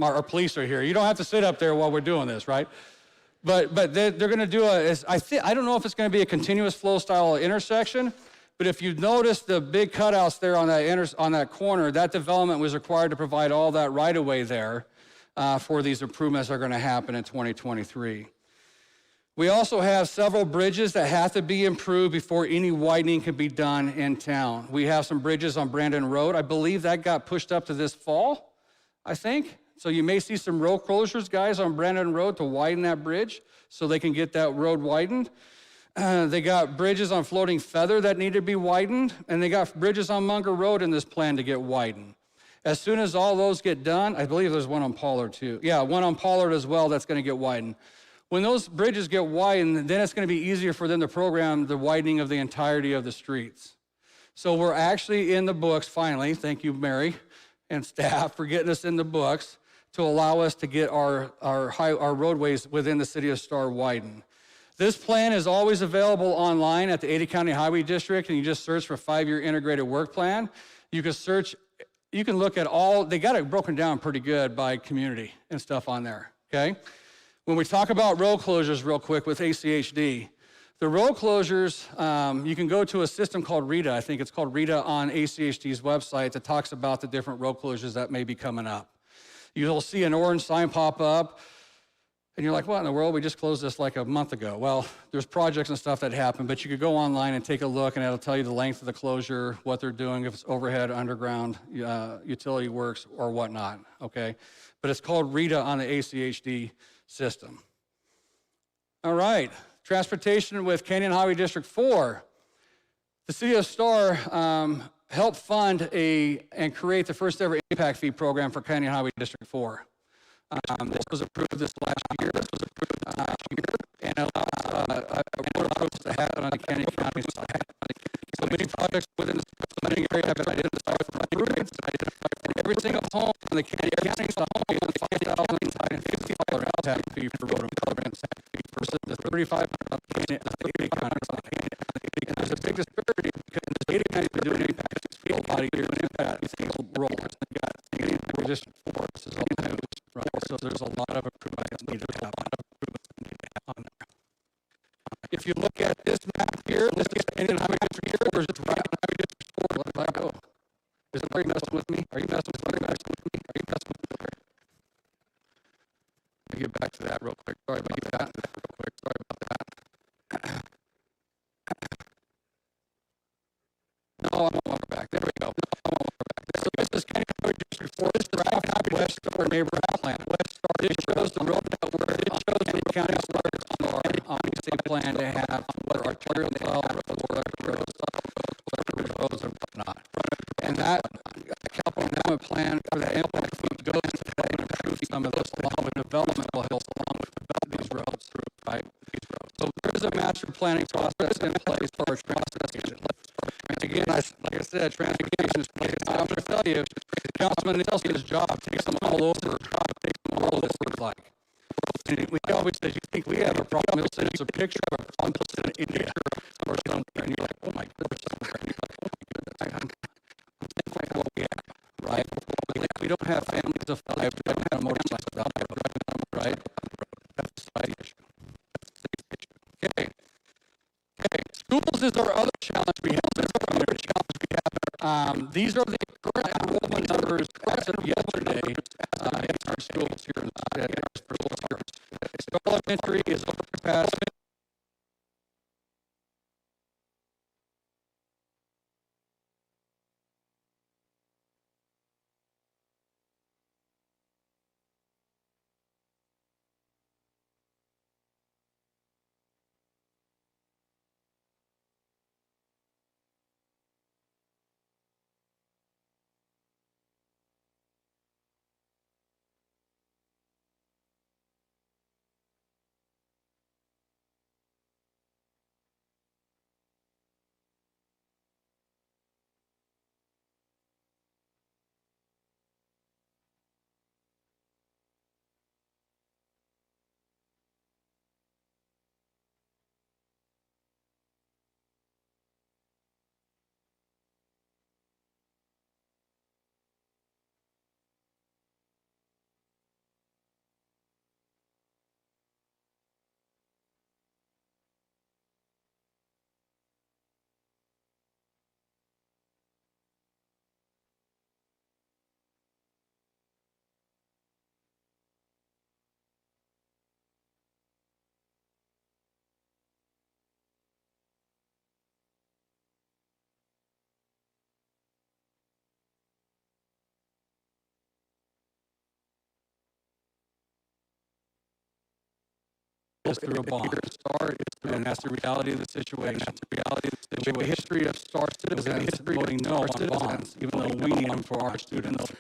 our police are here. You don't have to sit up there while we're doing this, right? But they're going to do I don't know if it's going to be a continuous flow style intersection, but if you notice the big cutouts there on that corner, that development was required to provide all that right-of-way there for these improvements that are going to happen in 2023. We also have several bridges that have to be improved before any widening can be done in town. We have some bridges on Brandon Road. I believe that got pushed up to this fall, I think. So you may see some road closures, guys, on Brandon Road to widen that bridge so they can get that road widened. They got bridges on Floating Feather that need to be widened, and they got bridges on Munger Road in this plan to get widened. As soon as all those get done, I believe there's one on Pollard too. Yeah, one on Pollard as well that's going to get widened. When those bridges get widened, then it's going to be easier for them to program the widening of the entirety of the streets. So we're actually in the books finally. Thank you, Mary and staff, for getting us in the books to allow us to get our roadways within the City of Star widened. This plan is always available online at the Ada County Highway District, and you just search for 5-year integrated work plan. You can look at all, they got it broken down pretty good by community and stuff on there, okay? When we talk about road closures real quick with ACHD, the road closures, you can go to a system called RITA. I think it's called RITA on ACHD's website that talks about the different road closures that may be coming up. You'll see an orange sign pop up, and you're like, what in the world? We just closed this like a month ago. Well, there's projects and stuff that happen, but you could go online and take a look, and it'll tell you the length of the closure, what they're doing, if it's overhead, underground, utility works, or whatnot, okay? But it's called RITA on the ACHD system. All right, transportation with Canyon Highway District 4. The City of Star helped fund and create the first ever impact fee program for Canyon Highway District 4. This was approved this last year. And allows road approach to happen on the Canyon County side. So many projects within the spending area have been identified for improvements. Every single home on the Canyon County side will be on $5,050 impact fee for road improvements versus the $3,500 on the Ada County side. And there's a big disparity because the Ada County has been doing impact fee a lot of years and impact rollers. We're just force is all new, right? So there's a lot of improvements needed to happen on there. If you look at this map here, this is Canyon Highway District here, or is it right on Highway District 4? Let it go. Is it, are you messing with me? Are you messing with me? Are you messing with me? Let me get back to that real quick. Sorry about that. Sorry about that. No, I won't walk back. There we go. So this is Canyon Highway District 4. This is right now West Star neighborhood plan. This shows the road network. It shows the county on the state plan to have for arterial roads and whatnot. And that capital improvement plan for that impact fee goes to help improve some of this along with development will help along with these roads, right? So there is a master planning process in place for our transportation. And again, like I said, transportation is place. I'm going to tell you, Councilman Nelson's job takes them all over. Takes them all this looks like. And we always say, you think we have a problem? He'll send us a picture of a problem in India or somewhere, and you're like, oh my goodness, I'm thankful for what we have, right? We don't have families of 5, we don't have motorcycles, right? That's a side issue. Okay. Schools is our other challenge we have. These are the current enrollment numbers as of yesterday in our schools here in the elementary is over capacity. Through a bond, and that's the reality of the situation. We have a history of Star citizens voting no on bonds, even though we need them for our students.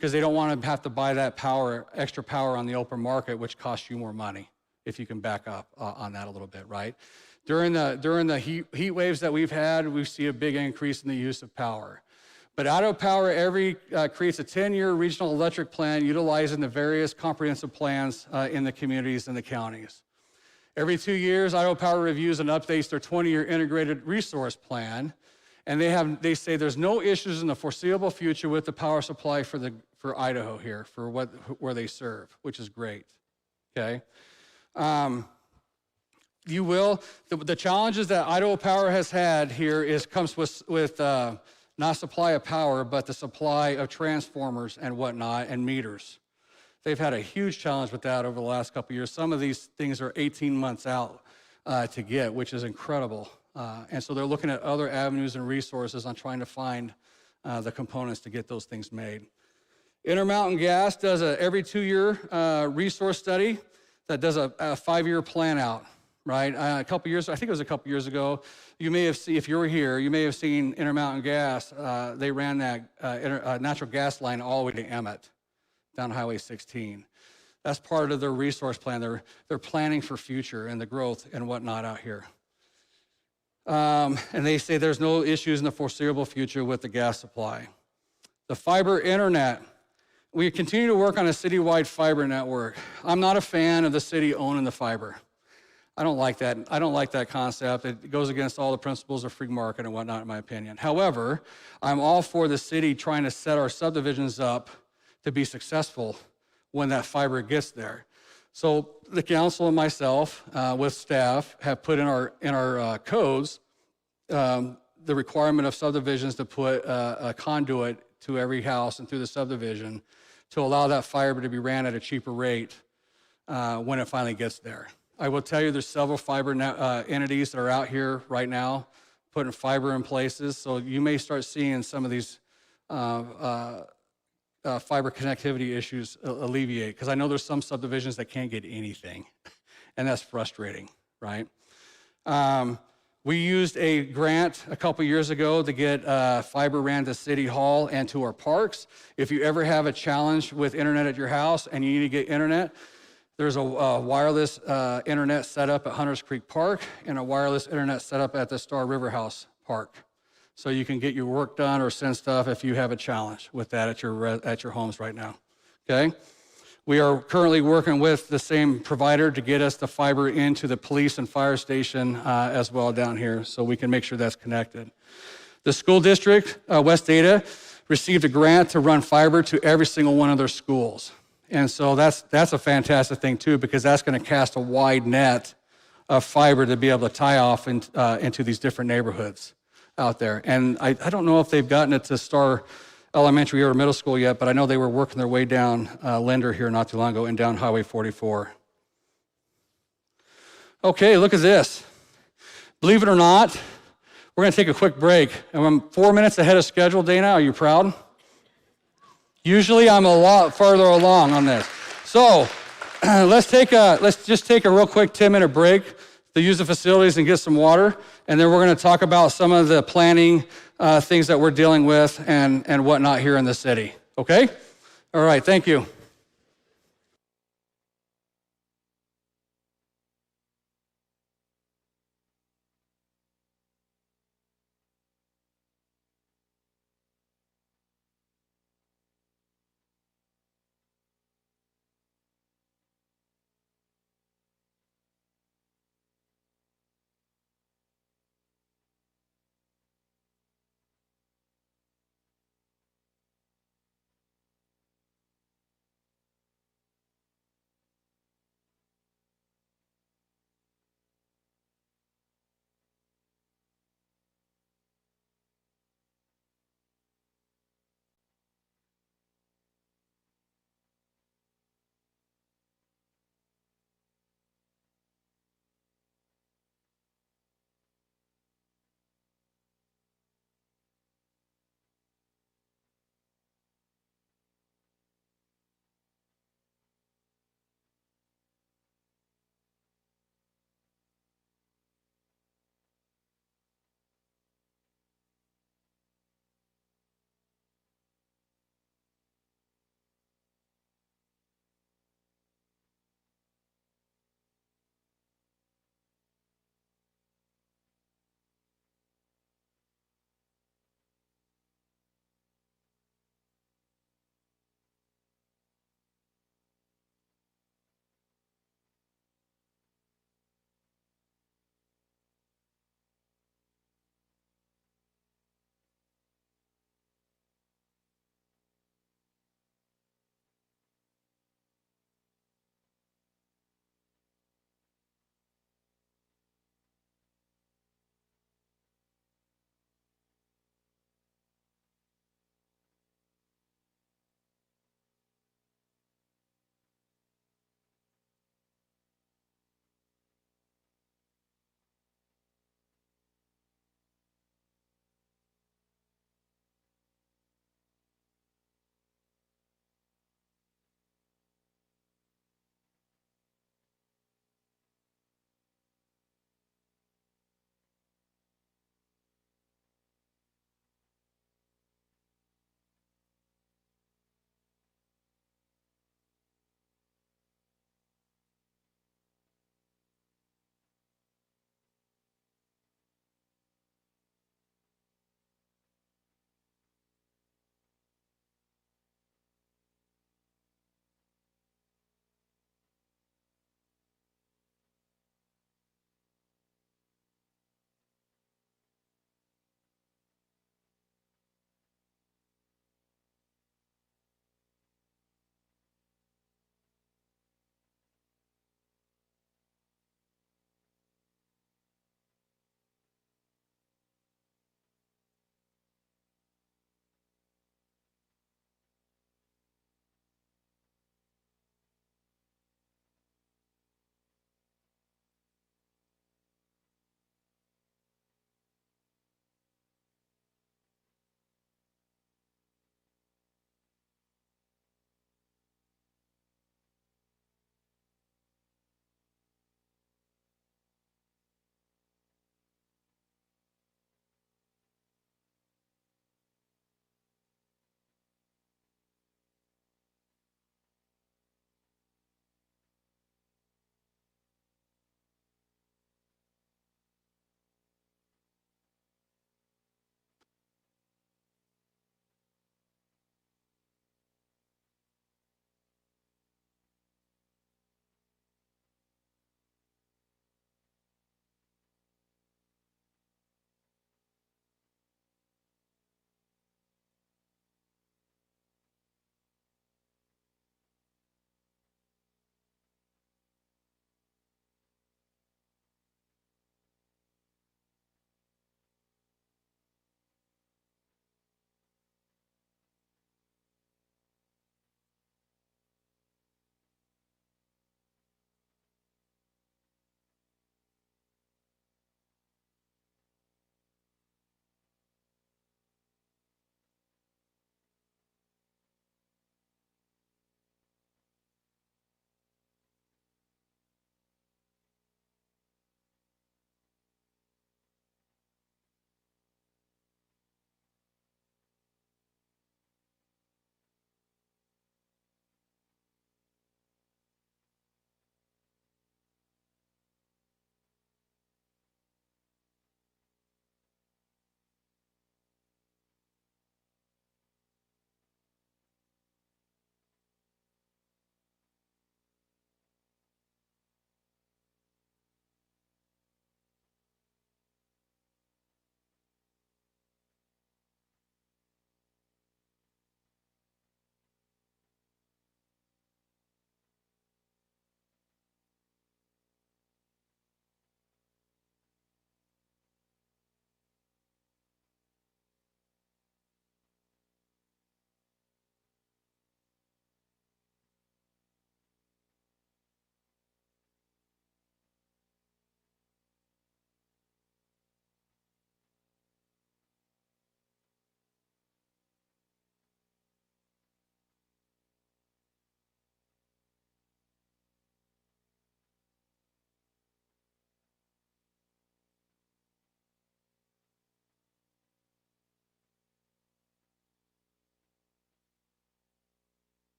because they don't want to have to buy that extra power on the open market, which costs you more money, if you can back up on that a little bit, right? During the heat waves that we've had, we see a big increase in the use of power. But Idaho Power creates a 10-year regional electric plan utilizing the various comprehensive plans in the communities and the counties. Every 2 years, Idaho Power reviews and updates their 20-year integrated resource plan, and they say there's no issues in the foreseeable future with the power supply for Idaho here, where they serve, which is great. Okay. The challenges that Idaho Power has had here comes with not supply of power, but the supply of transformers and whatnot and meters. They've had a huge challenge with that over the last couple of years. Some of these things are 18 months out to get, which is incredible. And so they're looking at other avenues and resources on trying to find the components to get those things made. Intermountain Gas does every 2-year resource study that does a 5-year plan out, right? I think it was a couple years ago. You may have seen, if you were here, you may have seen Intermountain Gas. They ran that natural gas line all the way to Emmett, down Highway 16. That's part of their resource plan. They're planning for future and the growth and whatnot out here. And they say there's no issues in the foreseeable future with the gas supply. The fiber internet. We continue to work on a citywide fiber network. I'm not a fan of the city owning the fiber. I don't like that. I don't like that concept. It goes against all the principles of free market and whatnot, in my opinion. However, I'm all for the city trying to set our subdivisions up to be successful when that fiber gets there. So the council and myself, with staff, have put in our codes the requirement of subdivisions to put a conduit to every house and through the subdivision to allow that fiber to be ran at a cheaper rate when it finally gets there. I will tell you there's several fiber entities that are out here right now putting fiber in places, so you may start seeing some of these fiber connectivity issues alleviate, because I know there's some subdivisions that can't get anything, and that's frustrating, right? We used a grant a couple years ago to get fiber ran to City Hall and to our parks. If you ever have a challenge with internet at your house and you need to get internet, there's a wireless internet set up at Hunters Creek Park and a wireless internet set up at the Star River House Park. So you can get your work done or send stuff if you have a challenge with that at your homes right now, okay? We are currently working with the same provider to get us the fiber into the police and fire station as well down here, so we can make sure that's connected. The school district, West Ada, received a grant to run fiber to every single one of their schools. And so that's a fantastic thing too, because that's gonna cast a wide net of fiber to be able to tie off into these different neighborhoods out there. And I don't know if they've gotten it to Star Elementary or middle school yet, but I know they were working their way down Linder here not too long ago and down Highway 44. Okay, look at this. Believe it or not, we're gonna take a quick break. And I'm 4 minutes ahead of schedule, Dana. Are you proud? Usually I'm a lot further along on this. So let's just take a real quick 10-minute break to use the facilities and get some water. And then we're gonna talk about some of the planning things that we're dealing with and whatnot here in the city, okay? All right, thank you.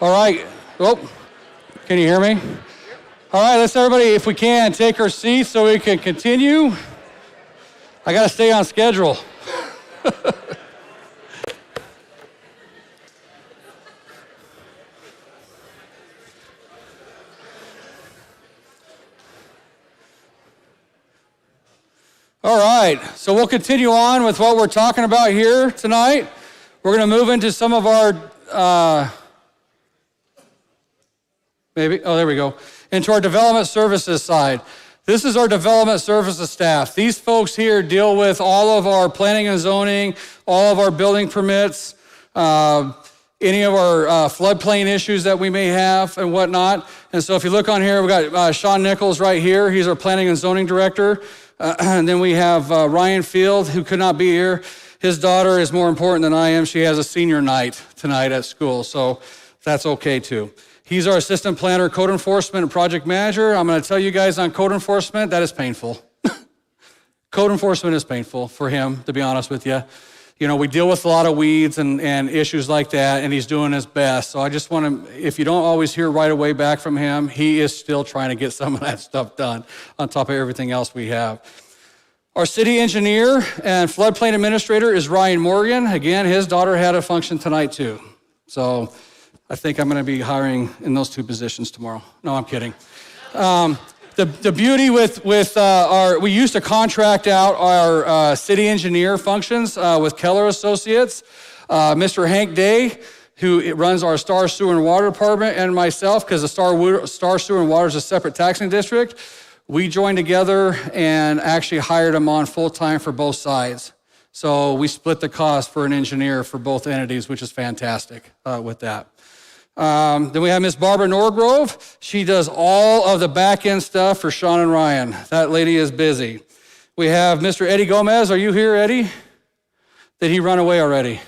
All right. Oh, can you hear me? All right, let's everybody, if we can, take our seats so we can continue. I got to stay on schedule. All right, so we'll continue on with what we're talking about here tonight. We're going to move into some of our, there we go, into our development services side. This is our development services staff. These folks here deal with all of our planning and zoning, all of our building permits, any of our floodplain issues that we may have and whatnot. And so if you look on here, we've got Sean Nichols right here. He's our planning and zoning director. And then we have Ryan Field, who could not be here. His daughter is more important than I am. She has a senior night tonight at school, so that's okay too. He's our assistant planner, code enforcement, and project manager. I'm going to tell you guys on code enforcement, that is painful. Code enforcement is painful for him, to be honest with you. You know, we deal with a lot of weeds and issues like that, and he's doing his best. So I just want to, if you don't always hear right away back from him, he is still trying to get some of that stuff done on top of everything else we have. Our city engineer and floodplain administrator is Ryan Morgan. Again, his daughter had a function tonight too. So I think I'm going to be hiring in those two positions tomorrow. No, I'm kidding. The beauty with we used to contract out our city engineer functions with Keller Associates. Mr. Hank Day, who runs our Star Sewer and Water Department, and myself, because the Star Sewer and Water is a separate taxing district, we joined together and actually hired him on full-time for both sides. So we split the cost for an engineer for both entities, which is fantastic with that. Then we have Miss Barbara Norgrove. She does all of the back-end stuff for Sean and Ryan. That lady is busy. We have Mr. Eddie Gomez. Are you here, Eddie? Did he run away already?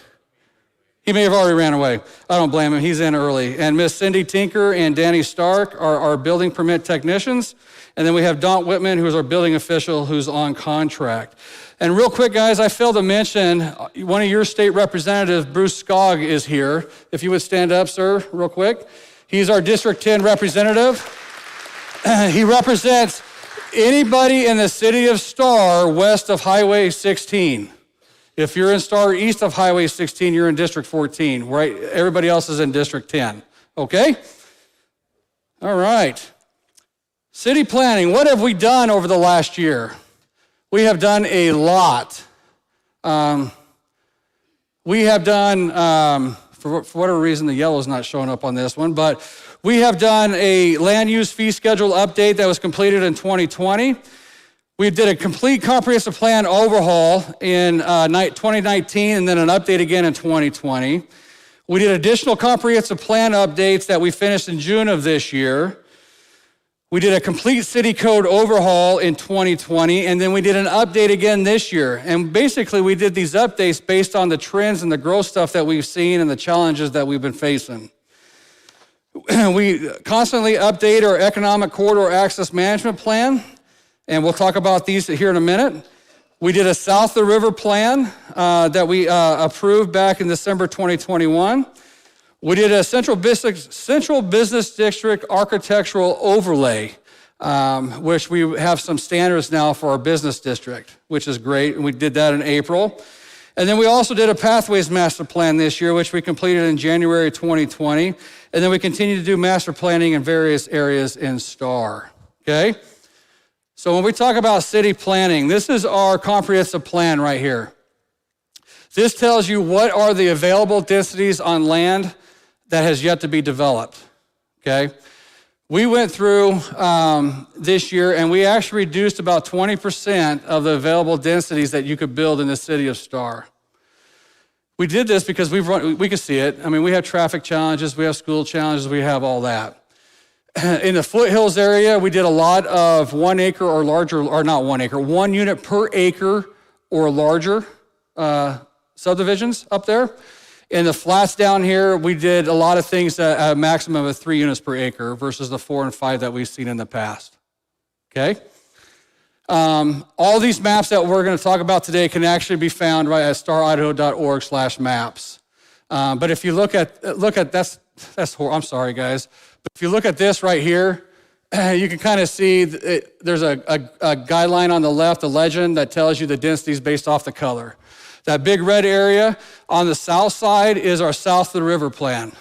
He may have already ran away. I don't blame him. He's in early. And Miss Cindy Tinker and Danny Stark are our building permit technicians. And then we have Don Whitman, who's our building official, who's on contract. And real quick, guys, I failed to mention one of your state representatives, Bruce Skog, is here. If you would stand up, sir, real quick. He's our District 10 representative. He represents anybody in the city of Star west of Highway 16. If you're in Star east of Highway 16, you're in District 14, right? Everybody else is in District 10, okay? All right. City planning, what have we done over the last year? We have done a lot. We have done, for whatever reason, the yellow is not showing up on this one, but we have done a land use fee schedule update that was completed in 2020. We did a complete comprehensive plan overhaul in 2019 and then an update again in 2020. We did additional comprehensive plan updates that we finished in June of this year. We did a complete city code overhaul in 2020, and then we did an update again this year. And basically, we did these updates based on the trends and the growth stuff that we've seen and the challenges that we've been facing. We constantly update our economic corridor access management plan, and we'll talk about these here in a minute. We did a south of the river plan that we approved back in December 2021. We did a central business district architectural overlay, which we have some standards now for our business district, which is great, and we did that in April. And then we also did a pathways master plan this year, which we completed in January 2020. And then we continue to do master planning in various areas in STAR, okay? So when we talk about city planning, this is our comprehensive plan right here. This tells you what are the available densities on land that has yet to be developed, okay? We went through this year and we actually reduced about 20% of the available densities that you could build in the city of Star. We did this because we could see it. I mean, we have traffic challenges, we have school challenges, we have all that. In the foothills area, we did a lot of 1 acre or larger, or not 1 acre, 1 unit per acre or larger subdivisions up there. In the flats down here, we did a lot of things at a maximum of 3 units per acre versus the 4 and 5 that we've seen in the past, okay? All these maps that we're gonna talk about today can actually be found right at staridaho.org/maps. But if you look at I'm sorry, guys. But if you look at this right here, you can kind of see there's a guideline on the left, a legend that tells you the densities based off the color. That big red area on the south side is our south of the river plan.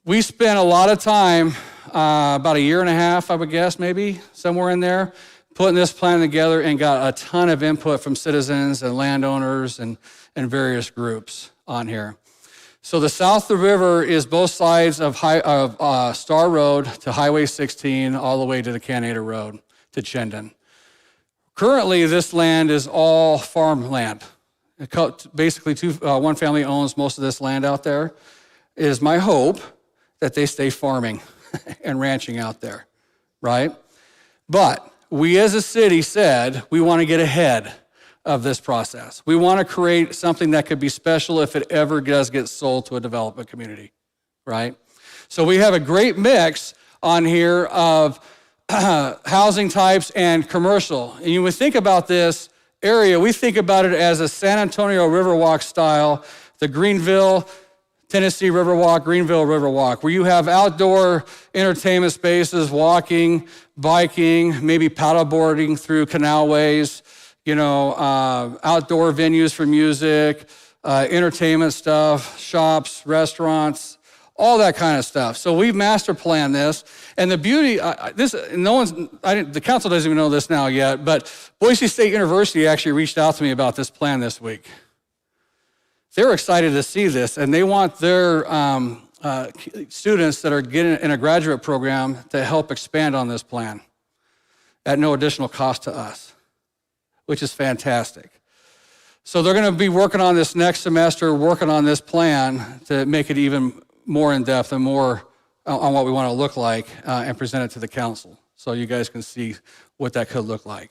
We spent a lot of time, about a year and a half, I would guess, maybe, somewhere in there, putting this plan together and got a ton of input from citizens and landowners and various groups on here. So the south of the river is both sides of Star Road to Highway 16 all the way to the Canada Road to Chendon. Currently, this land is all farmland. Basically, one family owns most of this land out there. It is my hope that they stay farming and ranching out there, right? But we as a city said we want to get ahead of this process. We want to create something that could be special if it ever does get sold to a development community, right? So we have a great mix on here of housing types and commercial. And you would think about this area, we think about it as a San Antonio Riverwalk style, the Greenville, Tennessee Riverwalk, Greenville Riverwalk, where you have outdoor entertainment spaces, walking, biking, maybe paddleboarding through canalways, outdoor venues for music, entertainment stuff, shops, restaurants, all that kind of stuff. So we've master planned this, and the beauty, the council doesn't even know this now yet, but Boise State University actually reached out to me about this plan this week. They were excited to see this, and they want their students that are getting in a graduate program to help expand on this plan at no additional cost to us, which is fantastic. So they're going to be working on this next semester, working on this plan to make it even more in-depth and more on what we want to look like and present it to the council so you guys can see what that could look like.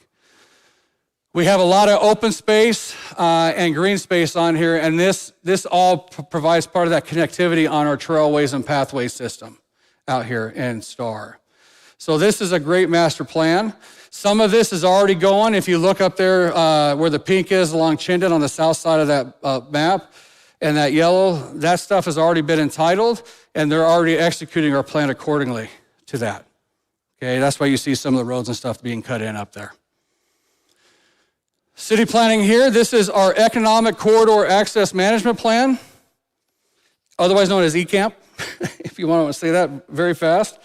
We have a lot of open space and green space on here, and this all provides part of that connectivity on our trailways and pathways system out here in Star. So this is a great master plan. Some of this is already going. If you look up there where the pink is along Chendon on the south side of that map, and that yellow, that stuff has already been entitled, and they're already executing our plan accordingly to that. Okay, that's why you see some of the roads and stuff being cut in up there. City planning here, this is our Economic Corridor Access Management Plan, otherwise known as ECAMP, if you want to say that very fast.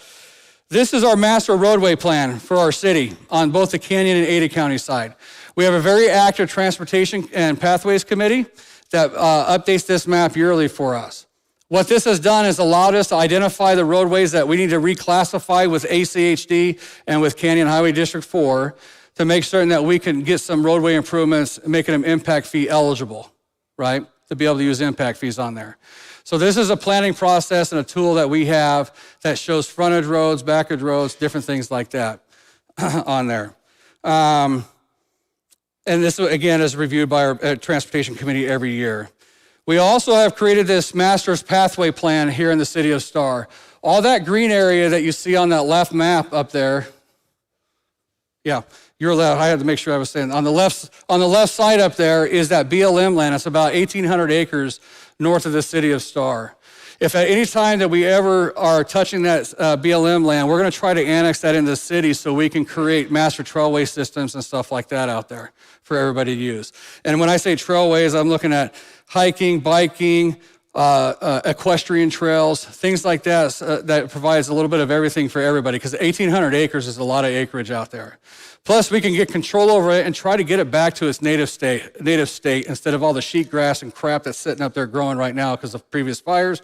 This is our master roadway plan for our city on both the Canyon and Ada County side. We have a very active transportation and pathways committee that updates this map yearly for us. What this has done is allowed us to identify the roadways that we need to reclassify with ACHD and with Canyon Highway District 4 to make certain that we can get some roadway improvements, making them impact fee eligible, right? To be able to use impact fees on there. So this is a planning process and a tool that we have that shows frontage roads, backage roads, different things like that on there. And this, again, is reviewed by our Transportation Committee every year. We also have created this Master's Pathway Plan here in the city of Star. All that green area that you see on that left map up there, yeah, you're left. I had to make sure I was saying. On the left side up there is that BLM land. It's about 1,800 acres north of the city of Star. If at any time that we ever are touching that BLM land, we're going to try to annex that into the city so we can create master trailway systems and stuff like that out there for everybody to use. And when I say trailways, I'm looking at hiking, biking, equestrian trails, things like that, that provides a little bit of everything for everybody, because 1,800 acres is a lot of acreage out there. Plus, we can get control over it and try to get it back to its native state instead of all the sheet grass and crap that's sitting up there growing right now because of previous fires.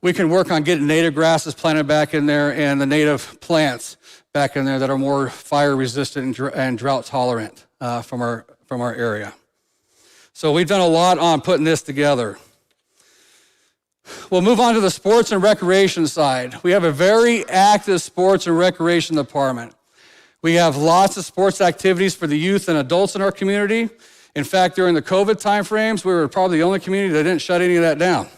We can work on getting native grasses planted back in there and the native plants back in there that are more fire resistant and drought tolerant from our area. So we've done a lot on putting this together. We'll move on to the sports and recreation side. We have a very active sports and recreation department. We have lots of sports activities for the youth and adults in our community. In fact, during the COVID timeframes, we were probably the only community that didn't shut any of that down.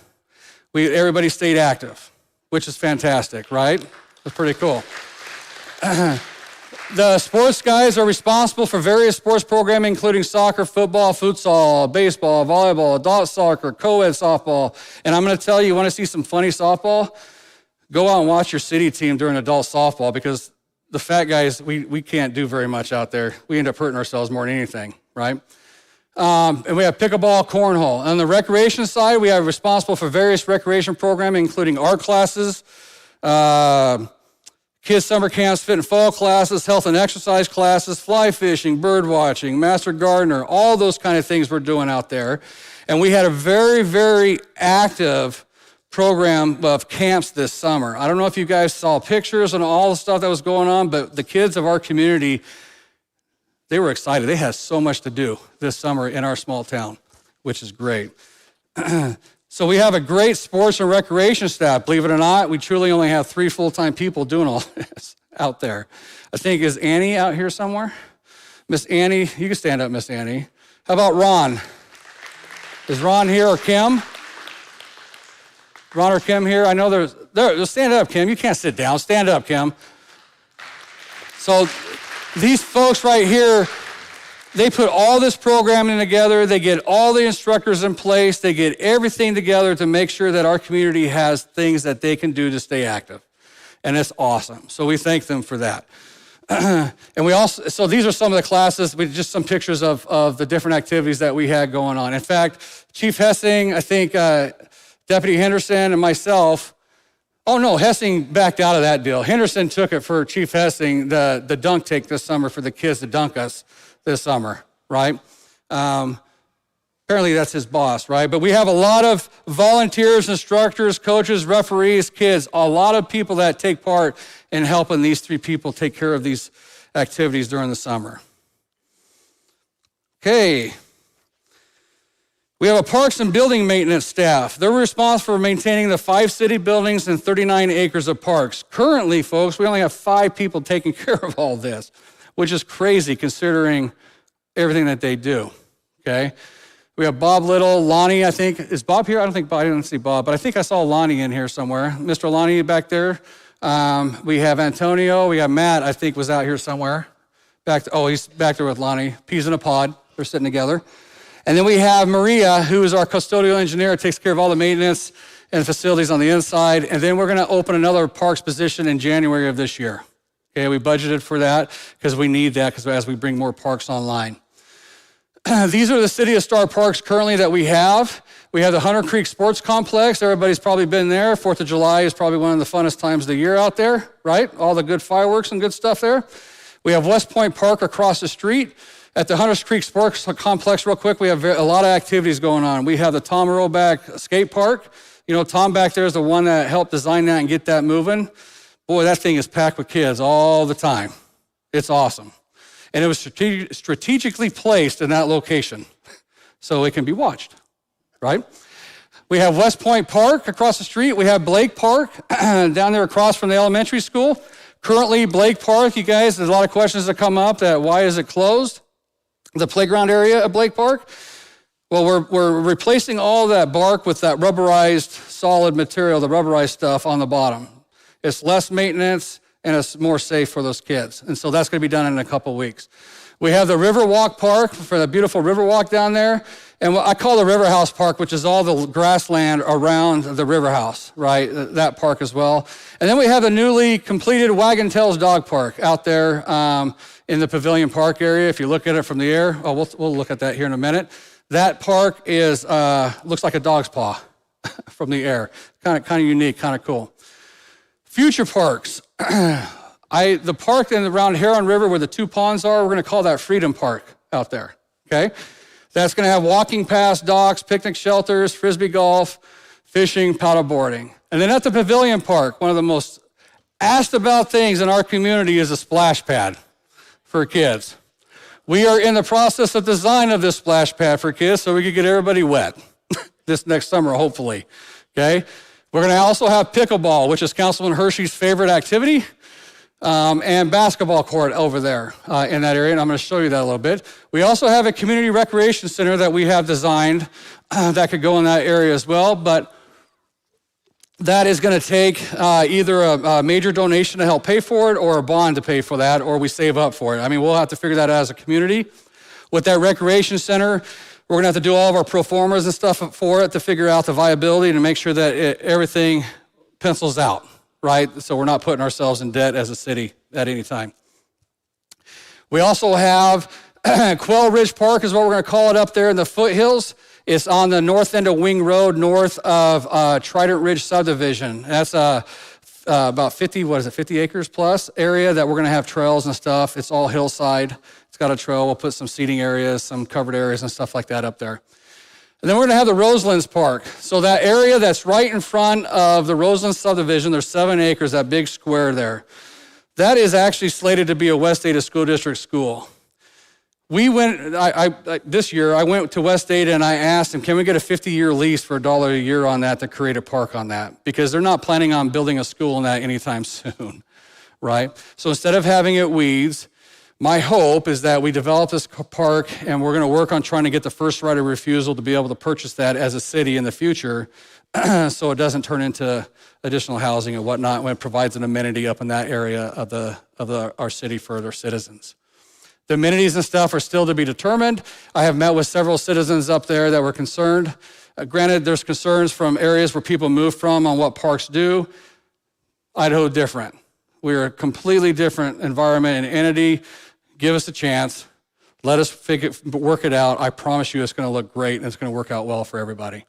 Everybody stayed active, which is fantastic, right? That's pretty cool. The sports guys are responsible for various sports programming, including soccer, football, futsal, baseball, volleyball, adult soccer, co-ed softball. And I'm going to tell you, want to see some funny softball? Go out and watch your city team during adult softball, because the fat guys, we can't do very much out there. We end up hurting ourselves more than anything, right? And we have pickleball, cornhole. On the recreation side, we have responsible for various recreation programming, including art classes, kids' summer camps, fit and fall classes, health and exercise classes, fly fishing, bird watching, master gardener, all those kind of things we're doing out there. And we had a very, very active program of camps this summer. I don't know if you guys saw pictures and all the stuff that was going on, but the kids of our community, they were excited. They had so much to do this summer in our small town, which is great. So we have a great sports and recreation staff. Believe it or not, we truly only have 3 full-time people doing all this out there. I think, is Annie out here somewhere? Miss Annie, you can stand up, Miss Annie. How about Ron? Is Ron here, or Kim? Ron or Kim here? I know there's stand up, Kim. You can't sit down. Stand up, Kim. So these folks right here, they put all this programming together. They get all the instructors in place. They get everything together to make sure that our community has things that they can do to stay active. And it's awesome. So we thank them for that. And we also, so these are some of the classes, just some pictures of the different activities that we had going on. In fact, Chief Hessing, I think Deputy Henderson and myself, oh no, Hessing backed out of that deal. Henderson took it for Chief Hessing, the dunk take this summer for the kids to dunk us this summer, right? Apparently that's his boss, right? But we have a lot of volunteers, instructors, coaches, referees, kids, a lot of people that take part in helping these 3 people take care of these activities during the summer. Okay. We have a parks and building maintenance staff. They're responsible for maintaining the 5 city buildings and 39 acres of parks. Currently, folks, we only have 5 people taking care of all this, which is crazy considering everything that they do, okay? We have Bob Little, Lonnie, I think. Is Bob here? I didn't see Bob, but I think I saw Lonnie in here somewhere. Mr. Lonnie back there. We have Antonio. We have Matt, I think, was out here somewhere. He's back there with Lonnie. Peas in a pod. They're sitting together. And then we have Maria, who is our custodial engineer, takes care of all the maintenance and facilities on the inside. And then we're going to open another parks position in January of this year. Okay, we budgeted for that because we need that because as we bring more parks online. These are the City of Star parks currently that we have. We have the Hunter Creek Sports Complex. Everybody's probably been there. 4th of July is probably one of the funnest times of the year out there, right? All the good fireworks and good stuff there. We have West Point Park across the street. At the Hunters Creek Sports Complex, real quick, we have a lot of activities going on. We have the Tom Earlback Skate Park. You know, Tom back there is the one that helped design that and get that moving. Boy, that thing is packed with kids all the time. It's awesome. And it was strategically placed in that location so it can be watched, right? We have West Point Park across the street. We have Blake Park down there across from the elementary school. Currently, Blake Park, you guys, there's a lot of questions that come up that why is it closed? The playground area at Blake Park? Well, we're replacing all that bark with that rubberized solid material, the rubberized stuff on the bottom. It's less maintenance and it's more safe for those kids. And so that's going to be done in a couple weeks. We have the Riverwalk Park for the beautiful Riverwalk down there. And what I call the River House Park, which is all the grassland around the River House, right? That park as well. And then we have the newly completed Wagon Tails Dog Park out there in the Pavilion Park area. If you look at it from the air, we'll look at that here in a minute. That park is looks like a dog's paw from the air. Kind of unique, kind of cool. Future parks. The park around Heron River where the 2 ponds are, we're going to call that Freedom Park out there, okay? That's going to have walking paths, docks, picnic shelters, frisbee golf, fishing, paddleboarding. And then at the Pavilion Park, one of the most asked about things in our community is a splash pad for kids. We are in the process of design of this splash pad for kids so we can get everybody wet this next summer, hopefully, okay? We're going to also have pickleball, which is Councilman Hershey's favorite activity, and basketball court over there in that area, and I'm going to show you that a little bit. We also have a community recreation center that we have designed that could go in that area as well, but that is going to take either a major donation to help pay for it or a bond to pay for that, or we save up for it. I mean, we'll have to figure that out as a community. With that recreation center, we're going to have to do all of our pro formas and stuff for it to figure out the viability and to make sure that everything pencils out, right? So we're not putting ourselves in debt as a city at any time. We also have Quail Ridge Park is what we're going to call it up there in the foothills. It's on the north end of Wing Road, north of Trident Ridge subdivision. That's about 50 acres plus area that we're going to have trails and stuff. It's all hillside. It's got a trail. We'll put some seating areas, some covered areas and stuff like that up there. And then we're going to have the Roselands Park. So that area that's right in front of the Roselands subdivision, there's 7 acres, that big square there. That is actually slated to be a West Ada School District school. We went, this year, I went to West Ada and I asked them, can we get a 50-year lease for $1 a year on that to create a park on that? Because they're not planning on building a school in that anytime soon, right? So instead of having it weeds, my hope is that we develop this park and we're gonna work on trying to get the first right of refusal to be able to purchase that as a city in the future so it doesn't turn into additional housing and whatnot when it provides an amenity up in that area of our city for their citizens. The amenities and stuff are still to be determined. I have met with several citizens up there that were concerned. Granted, there's concerns from areas where people move from on what parks do. Idaho different. We're a completely different environment and entity. Give us a chance. Let us work it out. I promise you it's going to look great and it's going to work out well for everybody.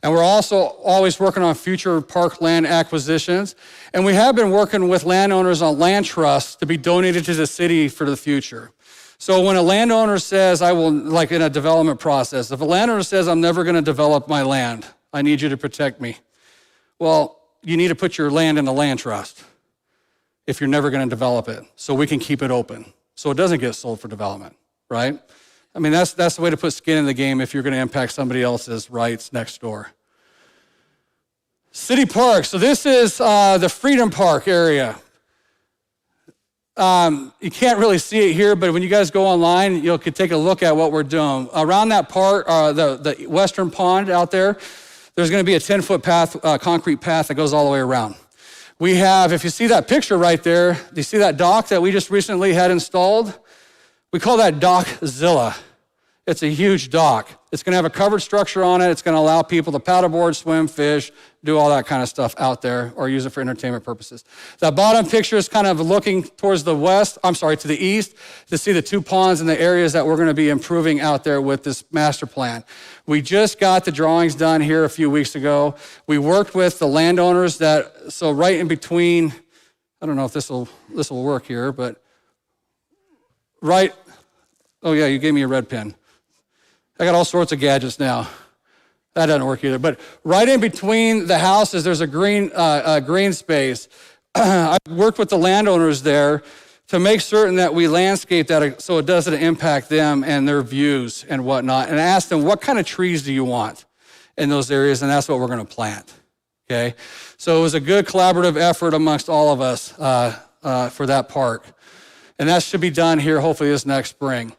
And we're also always working on future park land acquisitions. And we have been working with landowners on land trusts to be donated to the city for the future. So when a landowner says, I will, like in a development process, if a landowner says, I'm never going to develop my land, I need you to protect me. Well, you need to put your land in a land trust if you're never going to develop it so we can keep it open so it doesn't get sold for development, right? I mean, that's the way to put skin in the game if you're going to impact somebody else's rights next door. City parks. So this is the Freedom Park area. You can't really see it here, but when you guys go online, you could take a look at what we're doing. Around that part, the western pond out there, there's going to be a 10-foot path, concrete path that goes all the way around. We have, if you see that picture right there, do you see that dock that we just recently had installed? We call that Dockzilla. It's a huge dock. It's going to have a covered structure on it. It's going to allow people to paddleboard, swim, fish, do all that kind of stuff out there or use it for entertainment purposes. That bottom picture is kind of looking towards the to the east to see the 2 ponds and the areas that we're going to be improving out there with this master plan. We just got the drawings done here a few weeks ago. We worked with the landowners so right in between, I don't know if this will work here, but oh yeah, you gave me a red pen. I got all sorts of gadgets now. That doesn't work either. But right in between the houses, there's a green space. I worked with the landowners there to make certain that we landscape that so it doesn't impact them and their views and whatnot. And I asked them, what kind of trees do you want in those areas? And that's what we're going to plant. Okay. So it was a good collaborative effort amongst all of us for that park. And that should be done here hopefully this next spring.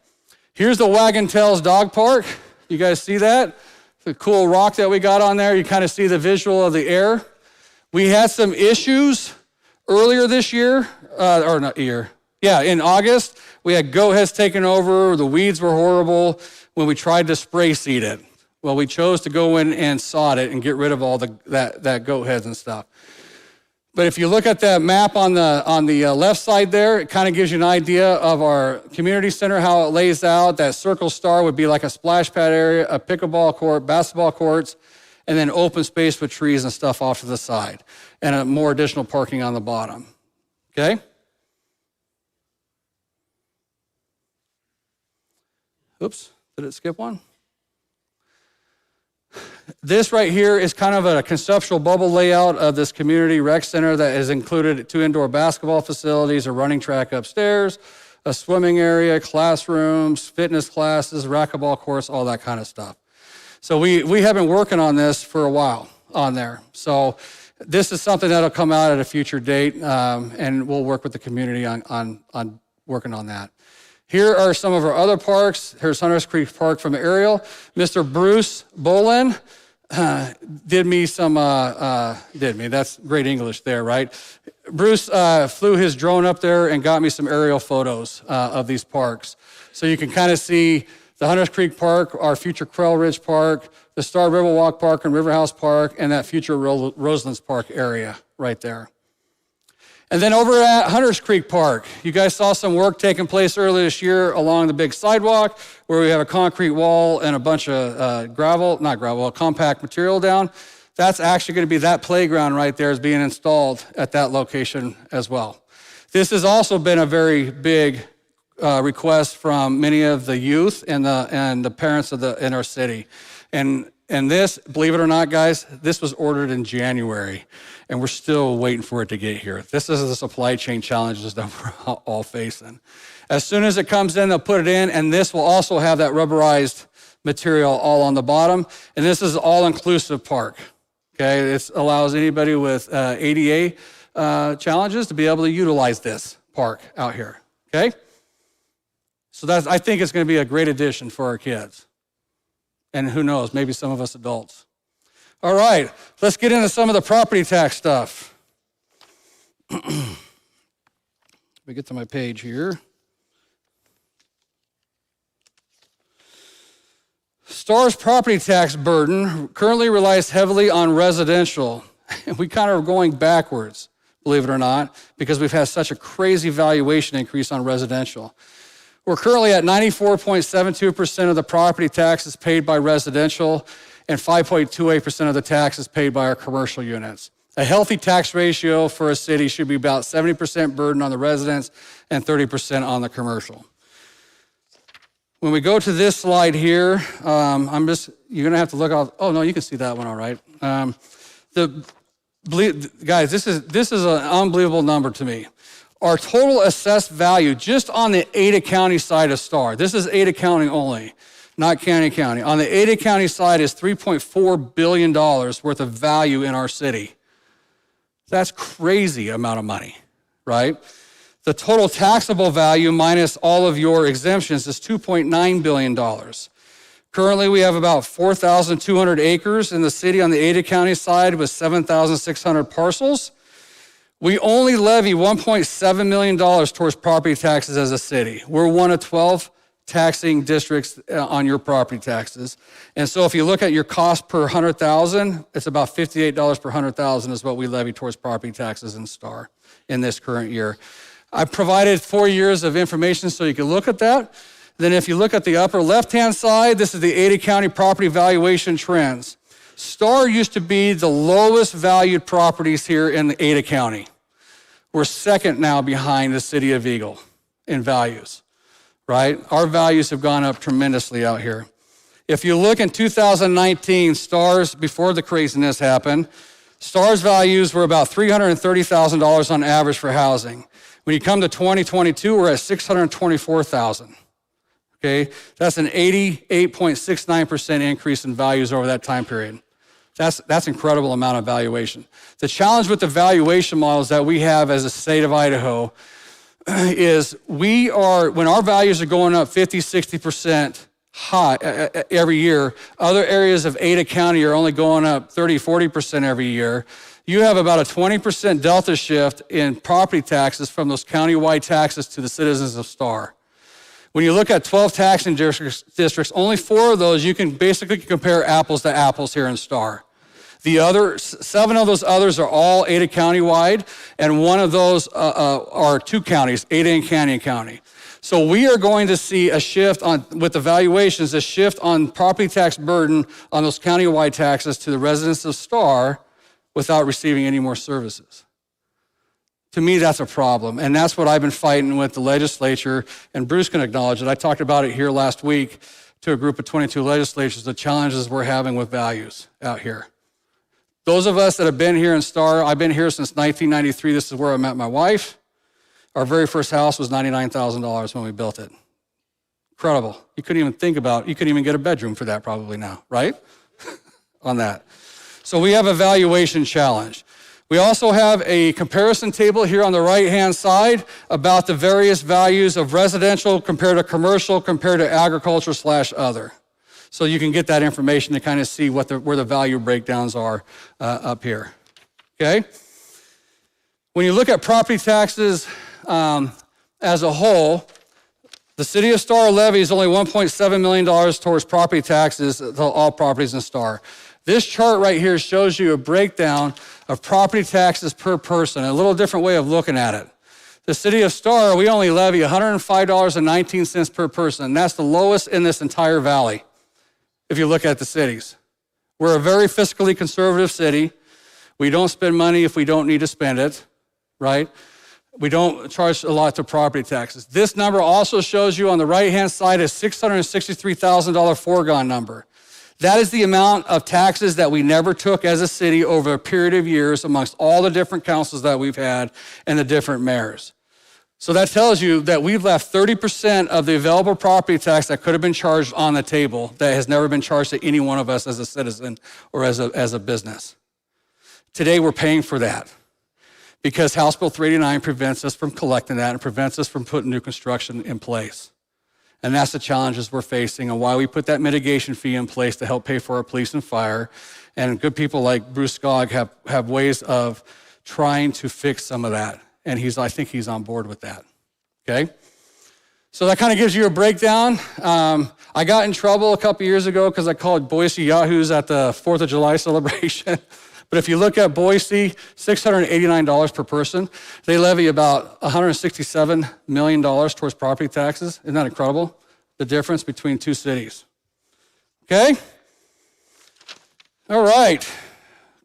Here's the Wagon Tails Dog Park. You guys see that? The cool rock that we got on there. You kind of see the visual of the air. We had some issues earlier this year, in August. We had goat heads taken over. The weeds were horrible when we tried to spray seed it. Well, we chose to go in and sod it and get rid of all that goat heads and stuff. But if you look at that map on the left side there, it kind of gives you an idea of our community center, how it lays out. That circle star would be like a splash pad area, a pickleball court, basketball courts, and then open space with trees and stuff off to the side, and more additional parking on the bottom. Okay? Oops, did it skip one? This right here is kind of a conceptual bubble layout of this community rec center that has included 2 indoor basketball facilities, a running track upstairs, a swimming area, classrooms, fitness classes, racquetball courts, all that kind of stuff. So we have been working on this for a while on there. So this is something that'll come out at a future date, and we'll work with the community on working on that. Here are some of our other parks. Here's Hunters Creek Park from aerial. Mr. Bruce Bolin That's great English there, right? Bruce flew his drone up there and got me some aerial photos of these parks. So you can kind of see the Hunters Creek Park, our future Quail Ridge Park, the Star Riverwalk Park and Riverhouse Park, and that future Roselands Park area right there. And then over at Hunters Creek Park, you guys saw some work taking place earlier this year along the big sidewalk where we have a concrete wall and a bunch of compact material down. That's actually going to be that playground right there is being installed at that location as well. This has also been a very big request from many of the youth and the parents in our city. And this, believe it or not, guys, this was ordered in January, and we're still waiting for it to get here. This is the supply chain challenges that we're all facing. As soon as it comes in, they'll put it in, and this will also have that rubberized material all on the bottom. And this is all-inclusive park. Okay, this allows anybody with ADA challenges to be able to utilize this park out here. Okay, so I think it's going to be a great addition for our kids. And who knows, maybe some of us adults. All right, let's get into some of the property tax stuff. Let me get to my page here. Star's property tax burden currently relies heavily on residential. And we kind of are going backwards, believe it or not, because we've had such a crazy valuation increase on residential. We're currently at 94.72% of the property taxes paid by residential and 5.28% of the taxes paid by our commercial units. A healthy tax ratio for a city should be about 70% burden on the residents and 30% on the commercial. When we go to this slide here, you're gonna have to look out. Oh no, you can see that one all right. Guys, this is an unbelievable number to me. Our total assessed value just on the Ada County side of Star, this is Ada County only, not Canyon County. On the Ada County side is $3.4 billion worth of value in our city. That's crazy amount of money, right? The total taxable value minus all of your exemptions is $2.9 billion. Currently, we have about 4,200 acres in the city on the Ada County side with 7,600 parcels. We only levy $1.7 million towards property taxes as a city. We're one of 12 taxing districts on your property taxes. And so if you look at your cost per 100,000, it's about $58 per 100,000 is what we levy towards property taxes in Star in this current year. I provided 4 years of information so you can look at that. Then if you look at the upper left-hand side, this is the Ada County property valuation trends. Star used to be the lowest valued properties here in the Ada County. We're second now behind the city of Eagle in values, right? Our values have gone up tremendously out here. If you look in 2019, Star's, before the craziness happened, Star's values were about $330,000 on average for housing. When you come to 2022, we're at $624,000. Okay, that's an 88.69% increase in values over that time period. That's incredible amount of valuation. The challenge with the valuation models that we have as a state of Idaho is when our values are going up 50, 60% high every year, other areas of Ada County are only going up 30, 40% every year. You have about a 20% delta shift in property taxes from those countywide taxes to the citizens of Star. When you look at 12 taxing districts, only 4 of those you can basically compare apples to apples here in Star. The other 7 of those others are all Ada County wide, and 1 of those are 2 counties, Ada and Canyon County. So we are going to see a shift with the valuations, a shift on property tax burden on those countywide taxes to the residents of Star without receiving any more services. To me, that's a problem, and that's what I've been fighting with the legislature, and Bruce can acknowledge it. I talked about it here last week to a group of 22 legislators, the challenges we're having with values out here. Those of us that have been here in Star, I've been here since 1993. This is where I met my wife. Our very first house was $99,000 when we built it. Incredible. You couldn't even get a bedroom for that probably now, right? On that. So we have a valuation challenge. We also have a comparison table here on the right-hand side about the various values of residential compared to commercial compared to agriculture / other. So you can get that information to kind of see where the value breakdowns are up here, okay? When you look at property taxes as a whole, the city of Star levies only $1.7 million towards property taxes to all properties in Star. This chart right here shows you a breakdown of property taxes per person, a little different way of looking at it. The city of Star, we only levy $105.19 per person. That's the lowest in this entire valley, if you look at the cities. We're a very fiscally conservative city. We don't spend money if we don't need to spend it, right? We don't charge a lot to property taxes. This number also shows you on the right-hand side a $663,000 foregone number. That is the amount of taxes that we never took as a city over a period of years amongst all the different councils that we've had and the different mayors. So that tells you that we've left 30% of the available property tax that could have been charged on the table that has never been charged to any one of us as a citizen or as a business. Today we're paying for that because House Bill 389 prevents us from collecting that and prevents us from putting new construction in place. And that's the challenges we're facing and why we put that mitigation fee in place to help pay for our police and fire. And good people like Bruce Skog have ways of trying to fix some of that. And I think he's on board with that, okay? So that kind of gives you a breakdown. I got in trouble a couple years ago because I called Boise Yahoos at the 4th of July celebration. But if you look at Boise, $689 per person. They levy about $167 million towards property taxes. Isn't that incredible? The difference between two cities. Okay? All right.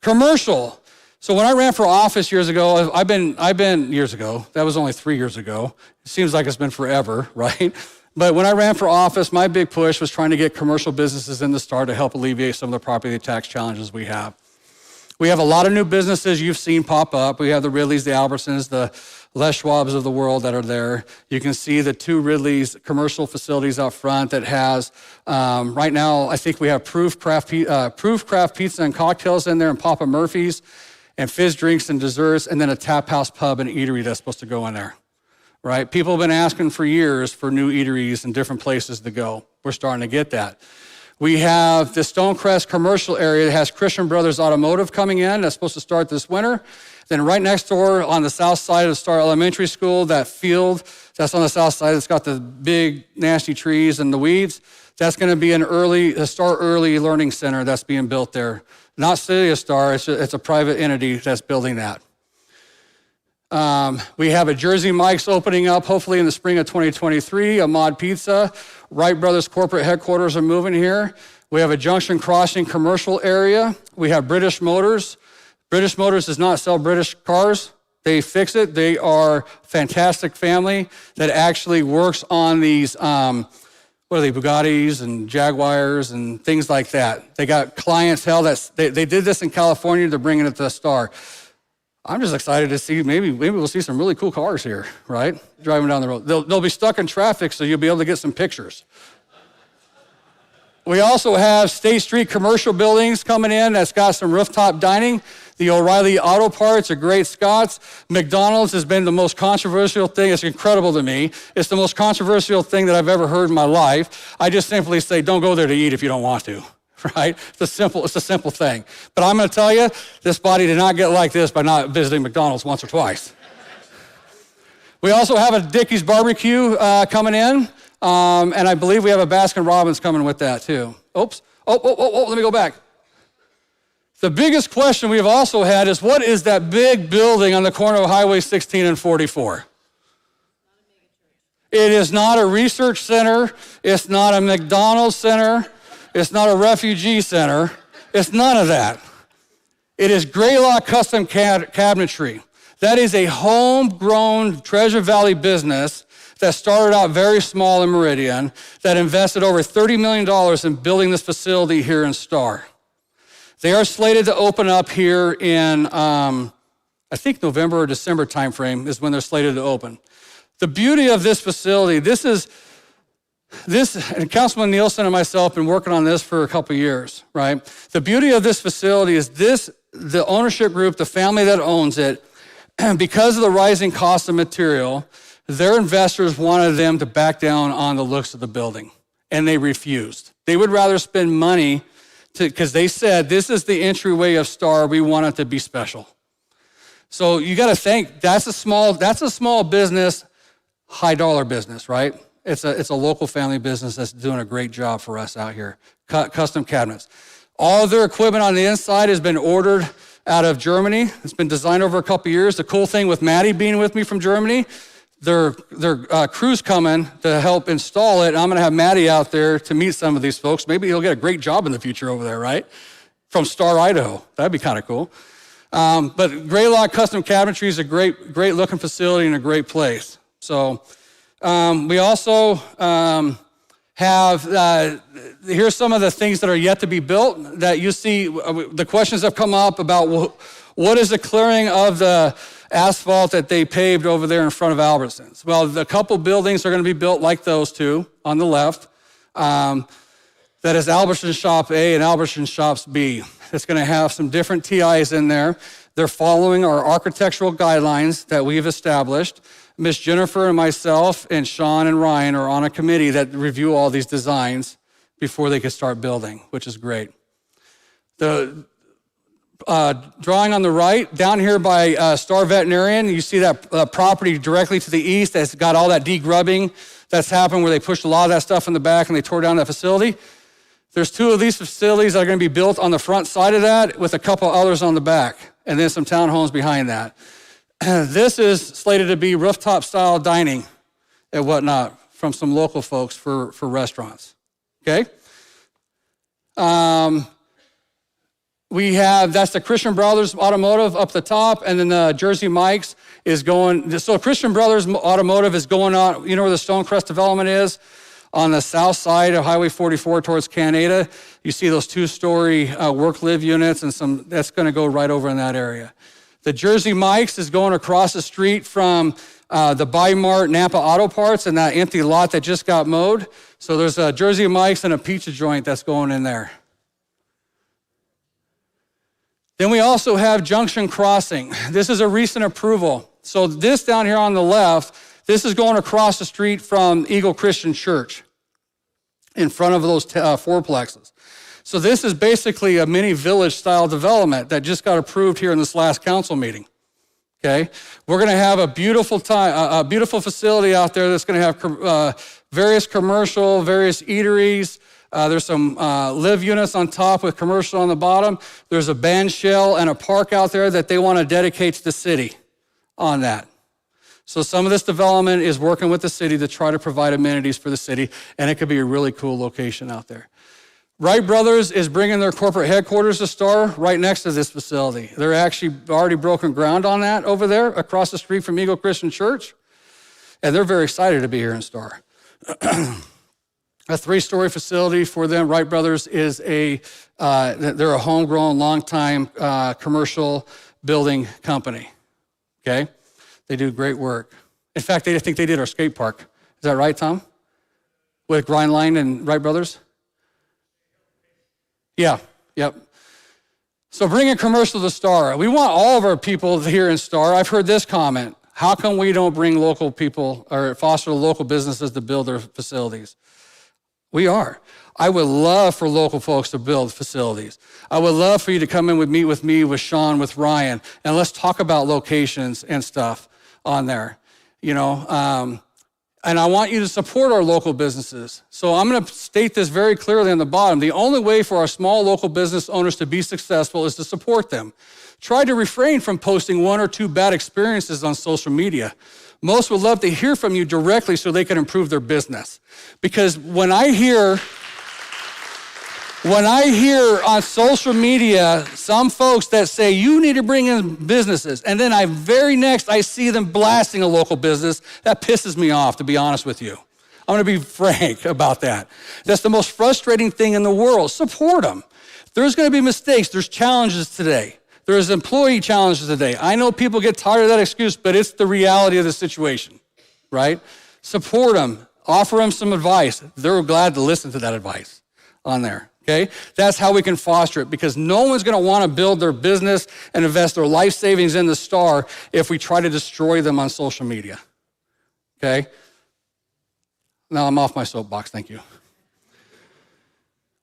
Commercial. So when I ran for office years ago, I've been years ago. That was only 3 years ago. It seems like it's been forever, right? But when I ran for office, my big push was trying to get commercial businesses in the Star to help alleviate some of the property tax challenges we have. We have a lot of new businesses you've seen pop up. We have the Ridleys, the Albertsons, the Les Schwabs of the world that are there. You can see the 2 Ridleys commercial facilities out front that has, right now, I think we have Proof Craft Pizza and Cocktails in there and Papa Murphy's and fizz drinks and desserts and then a tap house pub and eatery that's supposed to go in there, right? People have been asking for years for new eateries and different places to go. We're starting to get that. We have the Stonecrest commercial area that has Christian Brothers Automotive coming in. That's supposed to start this winter. Then right next door on the south side of Star Elementary School, that field that's on the south side, it's got the big nasty trees and the weeds. That's going to be a Star Early Learning Center that's being built there. Not City of Star, it's a private entity that's building that. We have a Jersey Mike's opening up hopefully in the spring of 2023, a Mod Pizza. Wright Brothers corporate headquarters are moving here. We have a Junction Crossing commercial area. We have British Motors. British Motors does not sell British cars. They fix it. They are a fantastic family that actually works on these, Bugattis and Jaguars and things like that. They got clientele they did this in California. They're bringing it to the Star. I'm just excited to see, maybe we'll see some really cool cars here, right? Driving down the road. They'll be stuck in traffic, so you'll be able to get some pictures. We also have State Street commercial buildings coming in that's got some rooftop dining. The O'Reilly Auto Parts are great Scots. McDonald's has been the most controversial thing. It's incredible to me. It's the most controversial thing that I've ever heard in my life. I just simply say, don't go there to eat if you don't want to. Right? It's a simple thing. But I'm going to tell you, this body did not get like this by not visiting McDonald's once or twice. We also have a Dickey's Barbecue coming in, and I believe we have a Baskin Robbins coming with that too. Oops. Oh, let me go back. The biggest question we've also had is, what is that big building on the corner of Highway 16 and 44? It is not a research center. It's not a McDonald's center. It's not a refugee center. It's none of that. It is Greylock Custom Cabinetry. That is a homegrown Treasure Valley business that started out very small in Meridian that invested over $30 million in building this facility here in Star. They are slated to open up here in, I think November or December timeframe is when they're slated to open. The beauty of this facility, and Councilman Nielsen and myself have been working on this for a couple of years, right? The beauty of this facility is the ownership group, the family that owns it, because of the rising cost of material, their investors wanted them to back down on the looks of the building. and they refused. They would rather spend money because they said, this is the entryway of Star. We want it to be special. So you got to think, that's a small business, high dollar business, right? It's a local family business that's doing a great job for us out here. Custom cabinets. All of their equipment on the inside has been ordered out of Germany. It's been designed over a couple years. The cool thing with Maddie being with me from Germany, their crew's coming to help install it. And I'm going to have Maddie out there to meet some of these folks. Maybe he'll get a great job in the future over there, right? From Star, Idaho. That'd be kind of cool. But Greylock Custom Cabinetry is a great looking facility and a great place. So we also have, here's some of the things that are yet to be built that you see. The questions have come up about what is the clearing of the asphalt that they paved over there in front of Albertsons. Well, the couple buildings are going to be built like those two on the left. That is Albertsons Shop A and Albertsons Shops B. It's going to have some different TIs in there. They're following our architectural guidelines that we've established. Miss Jennifer and myself and Sean and Ryan are on a committee that review all these designs before they can start building, which is great. The drawing on the right, down here by Star Veterinarian, you see that property directly to the east that's got all that degrubbing that's happened where they pushed a lot of that stuff in the back and they tore down that facility. There's two of these facilities that are going to be built on the front side of that with a couple others on the back, and then some townhomes behind that. This is slated to be rooftop-style dining and whatnot from some local folks for restaurants, okay? We have, that's the Christian Brothers Automotive up the top, and then the Jersey Mike's is going, so Christian Brothers Automotive is going on, you know where the Stonecrest development is? On the south side of Highway 44 towards Canada. You see those two-story work-live units and some, that's gonna go right over in that area. The Jersey Mike's is going across the street from the Bi-Mart Napa Auto Parts and that empty lot that just got mowed. So there's a Jersey Mike's and a pizza joint that's going in there. Then we also have Junction Crossing. This is a recent approval. So this down here on the left, this is going across the street from Eagle Christian Church in front of those fourplexes. So this is basically a mini village style development that just got approved here in this last council meeting, okay? We're gonna have a beautiful facility out there that's gonna have various commercial, various eateries. There's some live units on top with commercial on the bottom. There's a band shell and a park out there that they wanna dedicate to the city on that. So some of this development is working with the city to try to provide amenities for the city, and it could be a really cool location out there. Wright Brothers is bringing their corporate headquarters to Star right next to this facility. They're actually already broken ground on that over there across the street from Eagle Christian Church, and they're very excited to be here in Star. A 3-story facility for them. Wright Brothers is they're a homegrown, long-time commercial building company, okay? They do great work. In fact, I think they did our skate park. Is that right, Tom? With Grindline and Wright Brothers? Yeah, yep. So bringing commercial to Star. We want all of our people here in Star. I've heard this comment. How come we don't bring local people or foster local businesses to build their facilities? We are. I would love for local folks to build facilities. I would love for you to come in meet with me, with Sean, with Ryan, and let's talk about locations and stuff on there, you know. And I want you to support our local businesses. So I'm gonna state this very clearly on the bottom. The only way for our small local business owners to be successful is to support them. Try to refrain from posting 1 or 2 bad experiences on social media. Most would love to hear from you directly so they can improve their business. Because when I hear on social media some folks that say you need to bring in businesses, and then very next I see them blasting a local business, that pisses me off, to be honest with you. I'm gonna be frank about that. That's the most frustrating thing in the world. Support them. There's gonna be mistakes, there's challenges today. There's employee challenges today. I know people get tired of that excuse, but it's the reality of the situation, right? Support them, offer them some advice. They're glad to listen to that advice on there. Okay, that's how we can foster it, because no one's gonna wanna build their business and invest their life savings in the Star if we try to destroy them on social media, okay? Now I'm off my soapbox, thank you.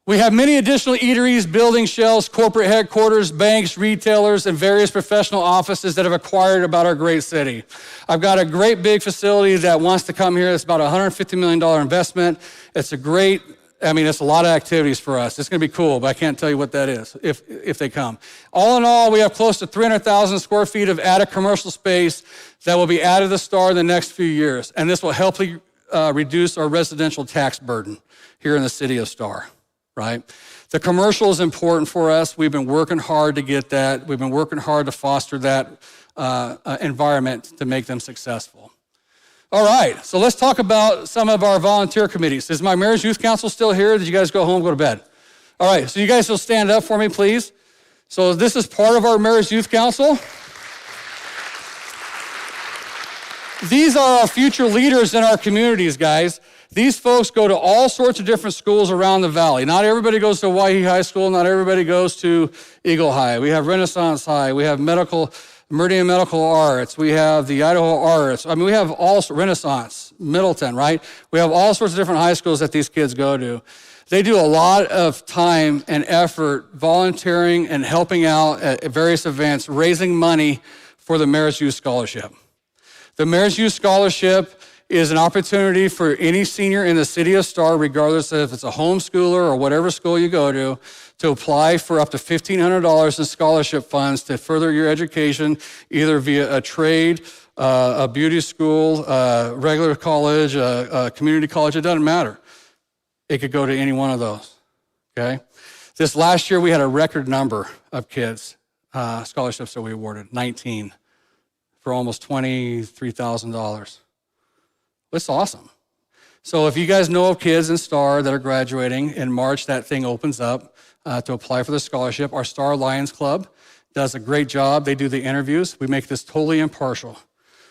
We have many additional eateries, building shelves, corporate headquarters, banks, retailers, and various professional offices that have acquired about our great city. I've got a great big facility that wants to come here. It's about a $150 million investment. It's it's a lot of activities for us. It's gonna be cool, but I can't tell you what that is if they come. All in all, we have close to 300,000 square feet of added commercial space that will be added to the Star in the next few years. And this will help reduce our residential tax burden here in the city of Star. Right? The commercial is important for us. We've been working hard to get that. We've been working hard to foster that environment to make them successful. All right, so let's talk about some of our volunteer committees. Is my Mayor's Youth Council still here? Did you guys go home, go to bed? All right, so you guys will stand up for me, please. So this is part of our Mayor's Youth Council. These are our future leaders in our communities, guys. These folks go to all sorts of different schools around the valley. Not everybody goes to Waihe High School. Not everybody goes to Eagle High. We have Renaissance High. We have Meridian Medical Arts. We have the Idaho Arts. We have all Renaissance, Middleton, right? We have all sorts of different high schools that these kids go to. They do a lot of time and effort volunteering and helping out at various events, raising money for the Mayor's Youth Scholarship. The Mayor's Youth Scholarship is an opportunity for any senior in the city of Star, regardless of if it's a homeschooler or whatever school you go to apply for up to $1,500 in scholarship funds to further your education, either via a trade, a beauty school, regular college, a community college, it doesn't matter. It could go to any one of those, okay? This last year, we had a record number of kids, scholarships that we awarded, 19, for almost $23,000. It's awesome. So if you guys know of kids in Star that are graduating, in March that thing opens up to apply for the scholarship. Our Star Lions Club does a great job. They do the interviews. We make this totally impartial.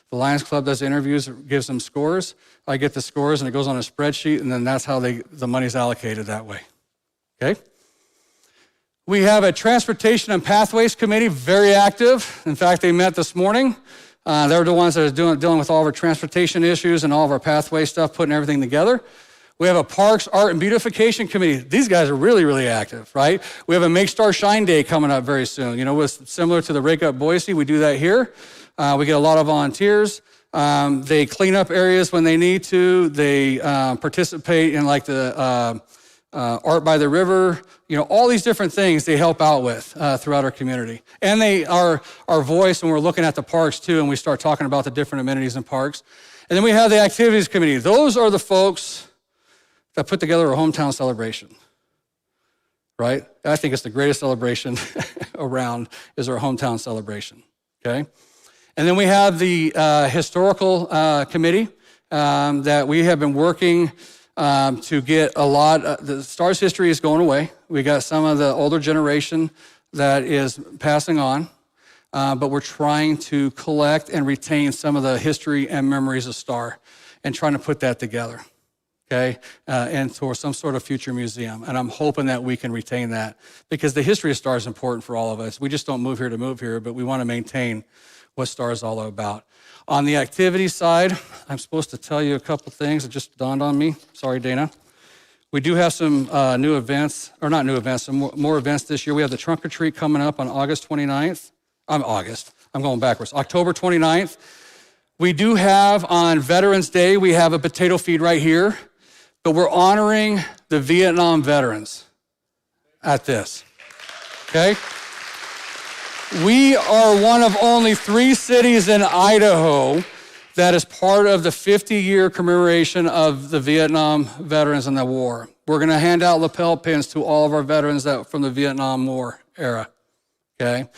The Lions Club does interviews, gives them scores. I get the scores and it goes on a spreadsheet, and then that's how the money's allocated that way, okay? We have a Transportation and Pathways Committee, very active. In fact, they met this morning. They're the ones that are dealing with all of our transportation issues and all of our pathway stuff, putting everything together. We have a Parks, Art, and Beautification Committee. These guys are really, really active, right? We have a Make Star Shine Day coming up very soon. You know, it's similar to the Rake Up Boise. We do that here. We get a lot of volunteers. They clean up areas when they need to. They participate in like the Art by the River. You know, all these different things they help out with throughout our community. And they are our voice when we're looking at the parks too, and we start talking about the different amenities in parks. And then we have the Activities Committee. Those are the folks that put together a hometown celebration, right? I think it's the greatest celebration around is our hometown celebration, okay? And then we have the Historical Committee that we have been working to get a lot. The Star's history is going away. We got some of the older generation that is passing on, but we're trying to collect and retain some of the history and memories of Star and trying to put that together, okay, and for some sort of future museum. And I'm hoping that we can retain that because the history of Star is important for all of us. We just don't move here, but we want to maintain what Star is all about. On the activity side, I'm supposed to tell you a couple things. It just dawned on me. Sorry, Dana. We do have some new events, or not new events, some more events this year. We have the Trunk or Treat coming up on August 29th. I'm going backwards. October 29th. We do have on Veterans Day, we have a potato feed right here, but we're honoring the Vietnam veterans at this, okay? We are one of only 3 cities in Idaho that is part of the 50-year commemoration of the Vietnam veterans in the war. We're gonna hand out lapel pins to all of our veterans from the Vietnam War era, okay?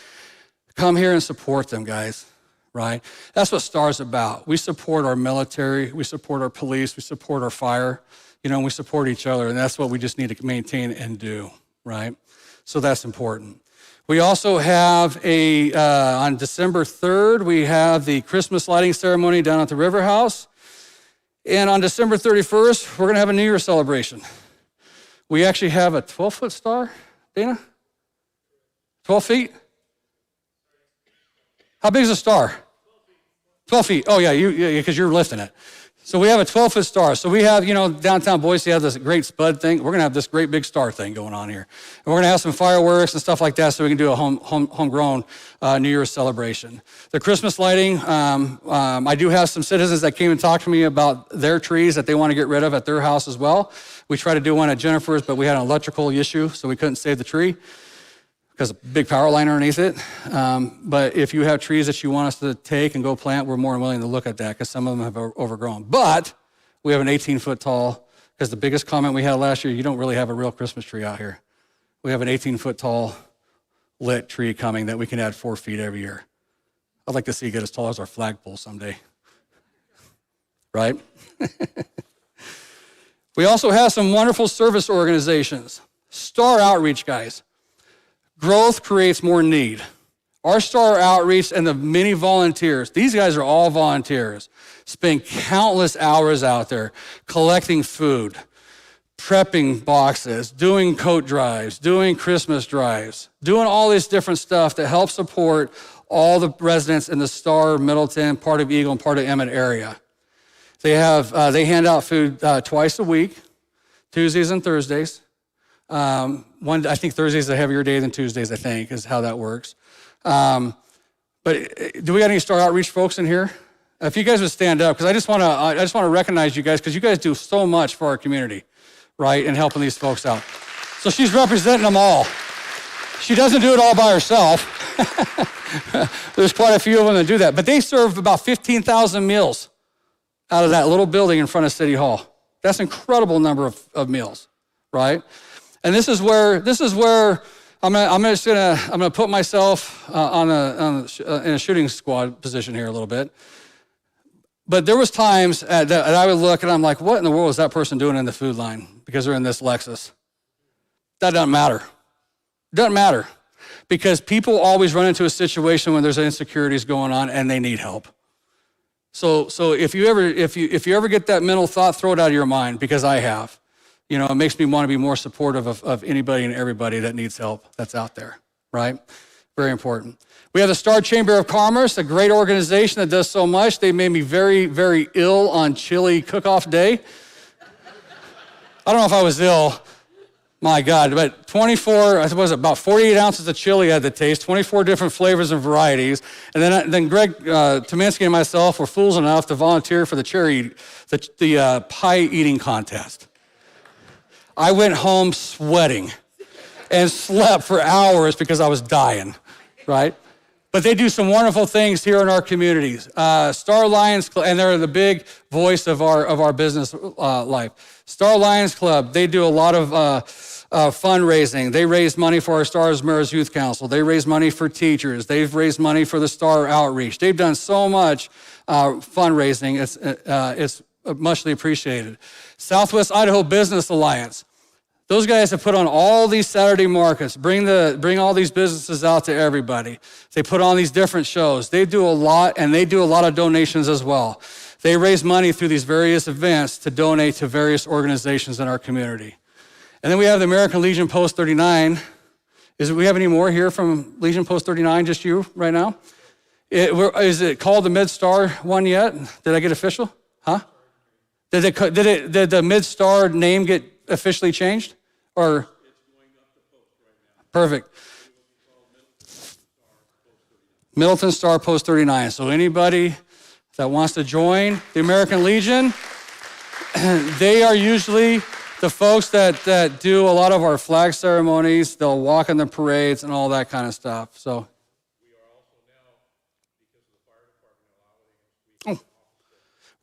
Come here and support them, guys, right? That's what STAR's about. We support our military, we support our police, we support our fire, you know, and we support each other, and that's what we just need to maintain and do, right? So that's important. We also have on December 3rd, we have the Christmas lighting ceremony down at the River House. And on December 31st, we're gonna have a New Year celebration. We actually have a 12-foot star, Dana? 12 feet? How big is a star? 12 feet. Oh yeah, because you're lifting it. So we have a 12-foot star. So we have, downtown Boise have this great spud thing. We're going to have this great big star thing going on here. And we're going to have some fireworks and stuff like that so we can do a homegrown New Year's celebration. The Christmas lighting, I do have some citizens that came and talked to me about their trees that they want to get rid of at their house as well. We tried to do one at Jennifer's, but we had an electrical issue, so we couldn't save the tree because a big power line underneath it. But if you have trees that you want us to take and go plant, we're more than willing to look at that because some of them have overgrown. But we have an 18-foot tall, because the biggest comment we had last year, you don't really have a real Christmas tree out here. We have an 18-foot tall lit tree coming that we can add 4 feet every year. I'd like to see it get as tall as our flagpole someday, right? We also have some wonderful service organizations. Star Outreach, guys. Growth creates more need. Our Star Outreach and the many volunteers, these guys are all volunteers, spend countless hours out there collecting food, prepping boxes, doing coat drives, doing Christmas drives, doing all this different stuff to help support all the residents in the Star, Middleton, part of Eagle, and part of Emmett area. They hand out food twice a week, Tuesdays and Thursdays. I think Thursday's a heavier day than Tuesdays, I think, is how that works. But do we got any Star Outreach folks in here? If you guys would stand up, because I just want to recognize you guys, because you guys do so much for our community, right, and helping these folks out. So she's representing them all. She doesn't do it all by herself. There's quite a few of them that do that. But they serve about 15,000 meals out of that little building in front of City Hall. That's an incredible number of meals, right? And this is where I'm gonna put myself in a shooting squad position here a little bit. But there was times that I would look and I'm like, what in the world is that person doing in the food line because they're in this Lexus? That doesn't matter. Doesn't matter, because people always run into a situation when there's insecurities going on and they need help. So if you ever get that mental thought, throw it out of your mind, because I have. It makes me want to be more supportive of anybody and everybody that needs help that's out there, right? Very important. We have the Star Chamber of Commerce, a great organization that does so much. They made me very, very ill on chili cook-off day. I don't know if I was ill, my God, but 24, I suppose about 48 ounces of chili I had to taste, 24 different flavors and varieties. And then Greg Tominski and myself were fools enough to volunteer for the pie eating contest. I went home sweating and slept for hours because I was dying, right? But they do some wonderful things here in our communities. Star Lions Club, and they're the big voice of our business life. Star Lions Club, they do a lot of fundraising. They raise money for our Stars Mayor's Youth Council. They raise money for teachers. They've raised money for the Star Outreach. They've done so much fundraising. It's muchly appreciated. Southwest Idaho Business Alliance. Those guys have put on all these Saturday markets, bring all these businesses out to everybody. They put on these different shows. They do a lot, and they do a lot of donations as well. They raise money through these various events to donate to various organizations in our community. And then we have the American Legion Post 39. We have any more here from Legion Post 39, just you right now? Is it called the Mid-Star one yet? Did I get official? Huh? Did the Mid-Star name get officially changed? Or? It's going up the post right now. Perfect. Middleton Star Post 39. So anybody that wants to join the American Legion, they are usually the folks that do a lot of our flag ceremonies. They'll walk in the parades and all that kind of stuff. So. We are also now, because of the fire department, allowing.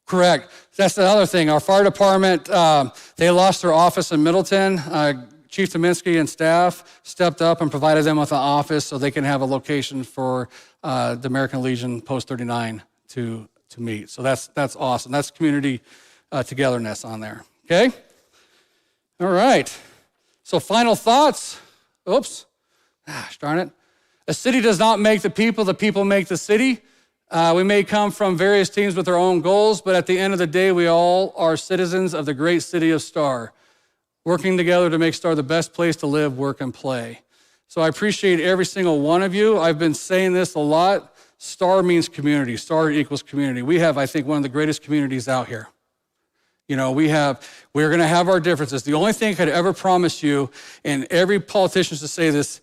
Correct. That's the other thing. Our fire department, they lost their office in Middleton. Chief Tominski and staff stepped up and provided them with an office so they can have a location for the American Legion Post 39 to meet. So that's awesome. That's community togetherness on there. Okay? All right. So final thoughts. Oops. Gosh, darn it. A city does not make the people make the city. We may come from various teams with our own goals, but at the end of the day, we all are citizens of the great city of Star, working together to make Star the best place to live, work, and play. So I appreciate every single one of you. I've been saying this a lot. Star means community. Star equals community. We have, I think, one of the greatest communities out here. We're going to have our differences. The only thing I could ever promise you, and every politician should say this,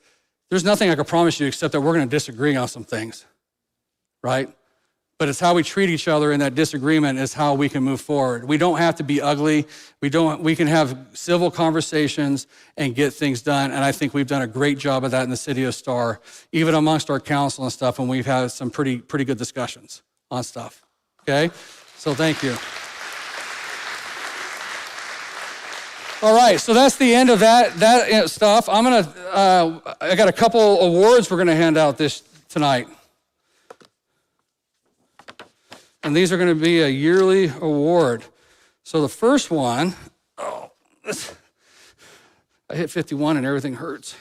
there's nothing I could promise you except that we're going to disagree on some things, right? But it's how we treat each other in that disagreement is how we can move forward. We don't have to be ugly. We can have civil conversations and get things done. And I think we've done a great job of that in the city of Star, even amongst our council and stuff, and we've had some pretty good discussions on stuff, okay? So thank you. All right, so that's the end of that stuff. I got a couple awards we're gonna hand out tonight. And these are going to be a yearly award. So the first one, I hit 51 and everything hurts.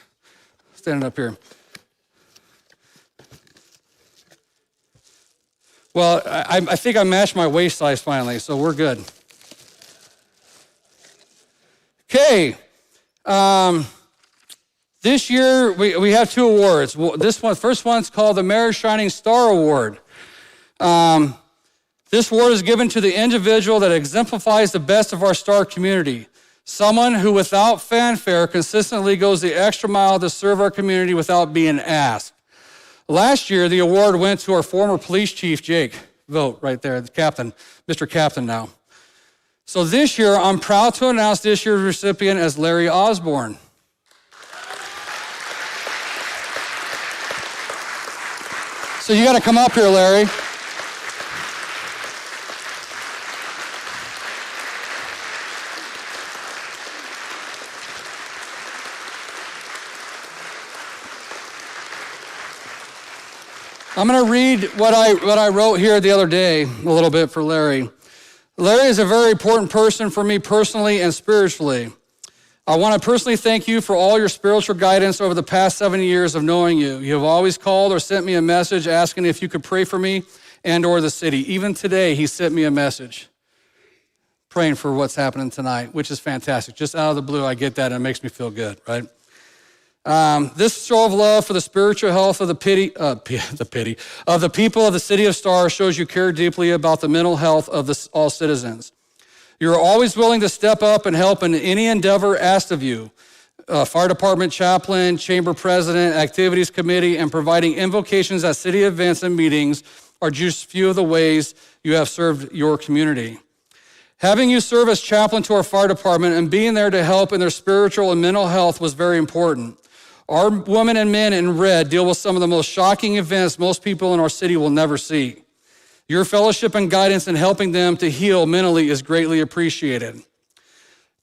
Standing up here. Well, I think I matched my waist size finally, so we're good. Okay. This year we have two awards. First one's called the Mayor's Shining Star Award. This award is given to the individual that exemplifies the best of our Star community. Someone who, without fanfare, consistently goes the extra mile to serve our community without being asked. Last year, the award went to our former police chief, Jake. Vote right there, the captain, Mr. Captain now. So this year, I'm proud to announce this year's recipient as Larry Osborne. So you got to come up here, Larry. I'm going to read what I wrote here the other day a little bit for Larry. Larry is a very important person for me personally and spiritually. I want to personally thank you for all your spiritual guidance over the past 7 years of knowing you. You have always called or sent me a message asking if you could pray for me and or the city. Even today, he sent me a message praying for what's happening tonight, which is fantastic. Just out of the blue, I get that, and it makes me feel good, right? This show of love for the spiritual health of the people of the city of Star shows you care deeply about the mental health of all citizens. You're always willing to step up and help in any endeavor asked of you. Fire department chaplain, chamber president, activities committee, and providing invocations at city events and meetings are just few of the ways you have served your community. Having you serve as chaplain to our fire department and being there to help in their spiritual and mental health was very important. Our women and men in red deal with some of the most shocking events most people in our city will never see. Your fellowship and guidance in helping them to heal mentally is greatly appreciated.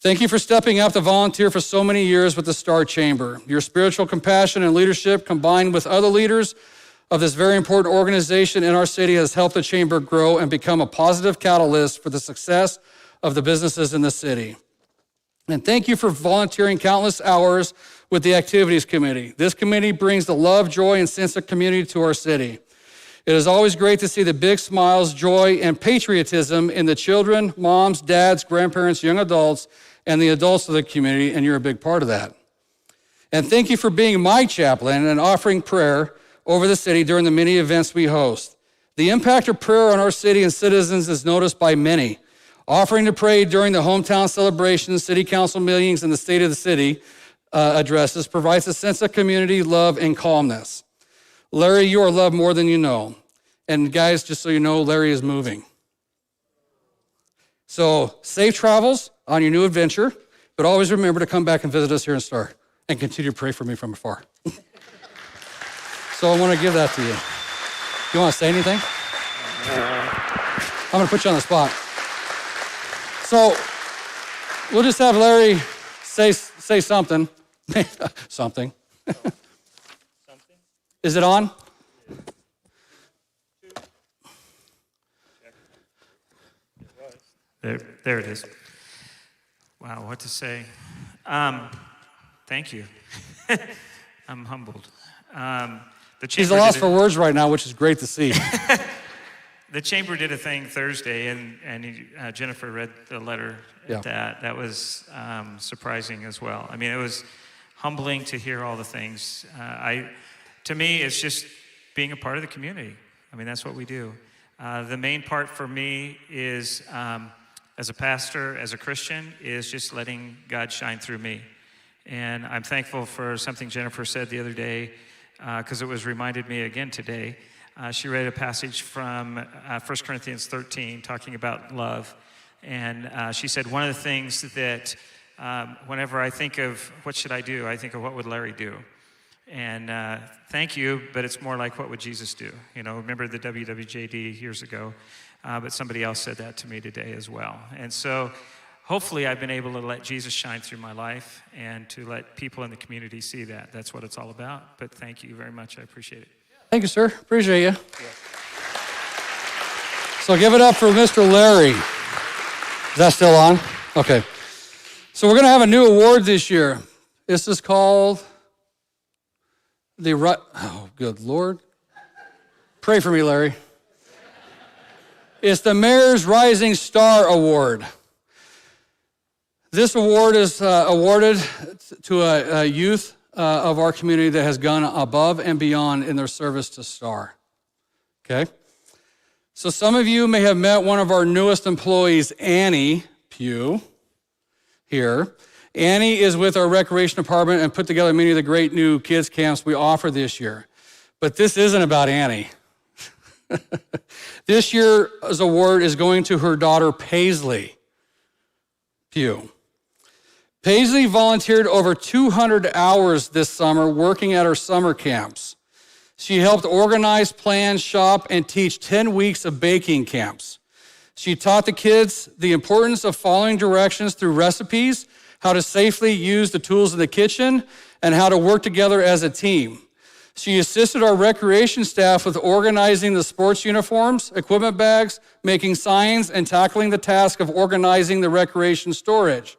Thank you for stepping up to volunteer for so many years with the Star Chamber. Your spiritual compassion and leadership combined with other leaders of this very important organization in our city has helped the Chamber grow and become a positive catalyst for the success of the businesses in the city. And thank you for volunteering countless hours with the Activities Committee. This committee brings the love, joy, and sense of community to our city. It is always great to see the big smiles, joy, and patriotism in the children, moms, dads, grandparents, young adults, and the adults of the community, and you're a big part of that. And thank you for being my chaplain and offering prayer over the city during the many events we host. The impact of prayer on our city and citizens is noticed by many. Offering to pray during the hometown celebrations, city council meetings, and the State of the City addresses provides a sense of community, love, and calmness. Larry, you are loved more than you know. And guys, just so you know, Larry is moving. So safe travels on your new adventure, but always remember to come back and visit us here in Star and continue to pray for me from afar. So I want to give that to you. You want to say anything? I'm going to put you on the spot. So we'll just have Larry say something. Something. Is it on? There it is. Wow, what to say? Thank you. I'm humbled. He's a loss for words right now, which is great to see. The chamber did a thing Thursday, and Jennifer read the letter. Yeah. That was surprising as well. I mean, it was humbling to hear all the things. To me, it's just being a part of the community. I mean, that's what we do. The main part for me is as a pastor, as a Christian, is just letting God shine through me. And I'm thankful for something Jennifer said the other day, because it was reminded me again today. She read a passage from 1 Corinthians 13 talking about love. And she said, one of the things that whenever I think of what should I do, I think of what would Larry do. And thank you, but it's more like what would Jesus do? You know, remember the WWJD years ago, but somebody else said that to me today as well. And so hopefully I've been able to let Jesus shine through my life and to let people in the community see that. That's what it's all about. But thank you very much. I appreciate it. Thank you, sir. Appreciate you. So give it up for Mr. Larry. Is that still on? Okay. So we're going to have a new award this year. This is called oh, good Lord. Pray for me, Larry. It's the Mayor's Rising Star Award. This award is awarded to a youth of our community that has gone above and beyond in their service to STAR. Okay? So some of you may have met one of our newest employees, Annie Pugh, here. Annie is with our recreation department and put together many of the great new kids camps we offer this year. But this isn't about Annie. This year's award is going to her daughter, Paisley Pugh. Paisley volunteered over 200 hours this summer working at our summer camps. She helped organize, plan, shop, and teach 10 weeks of baking camps. She taught the kids the importance of following directions through recipes, how to safely use the tools in the kitchen, and how to work together as a team. She assisted our recreation staff with organizing the sports uniforms, equipment bags, making signs, and tackling the task of organizing the recreation storage.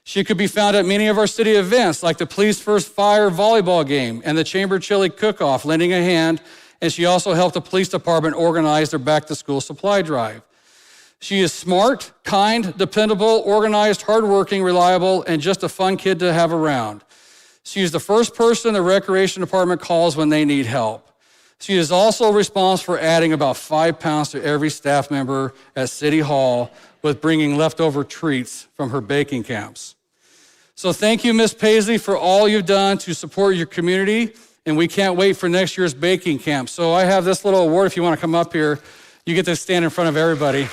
She could be found at many of our city events, like the Police First Fire volleyball game and the Chamber Chili Cook-Off, lending a hand, and she also helped the police department organize their back-to-school supply drive. She is smart, kind, dependable, organized, hardworking, reliable, and just a fun kid to have around. She is the first person the recreation department calls when they need help. She is also responsible for adding about 5 pounds to every staff member at City Hall with bringing leftover treats from her baking camps. So thank you, Ms. Paisley, for all you've done to support your community, and we can't wait for next year's baking camp. So I have this little award. If you want to come up here, you get to stand in front of everybody.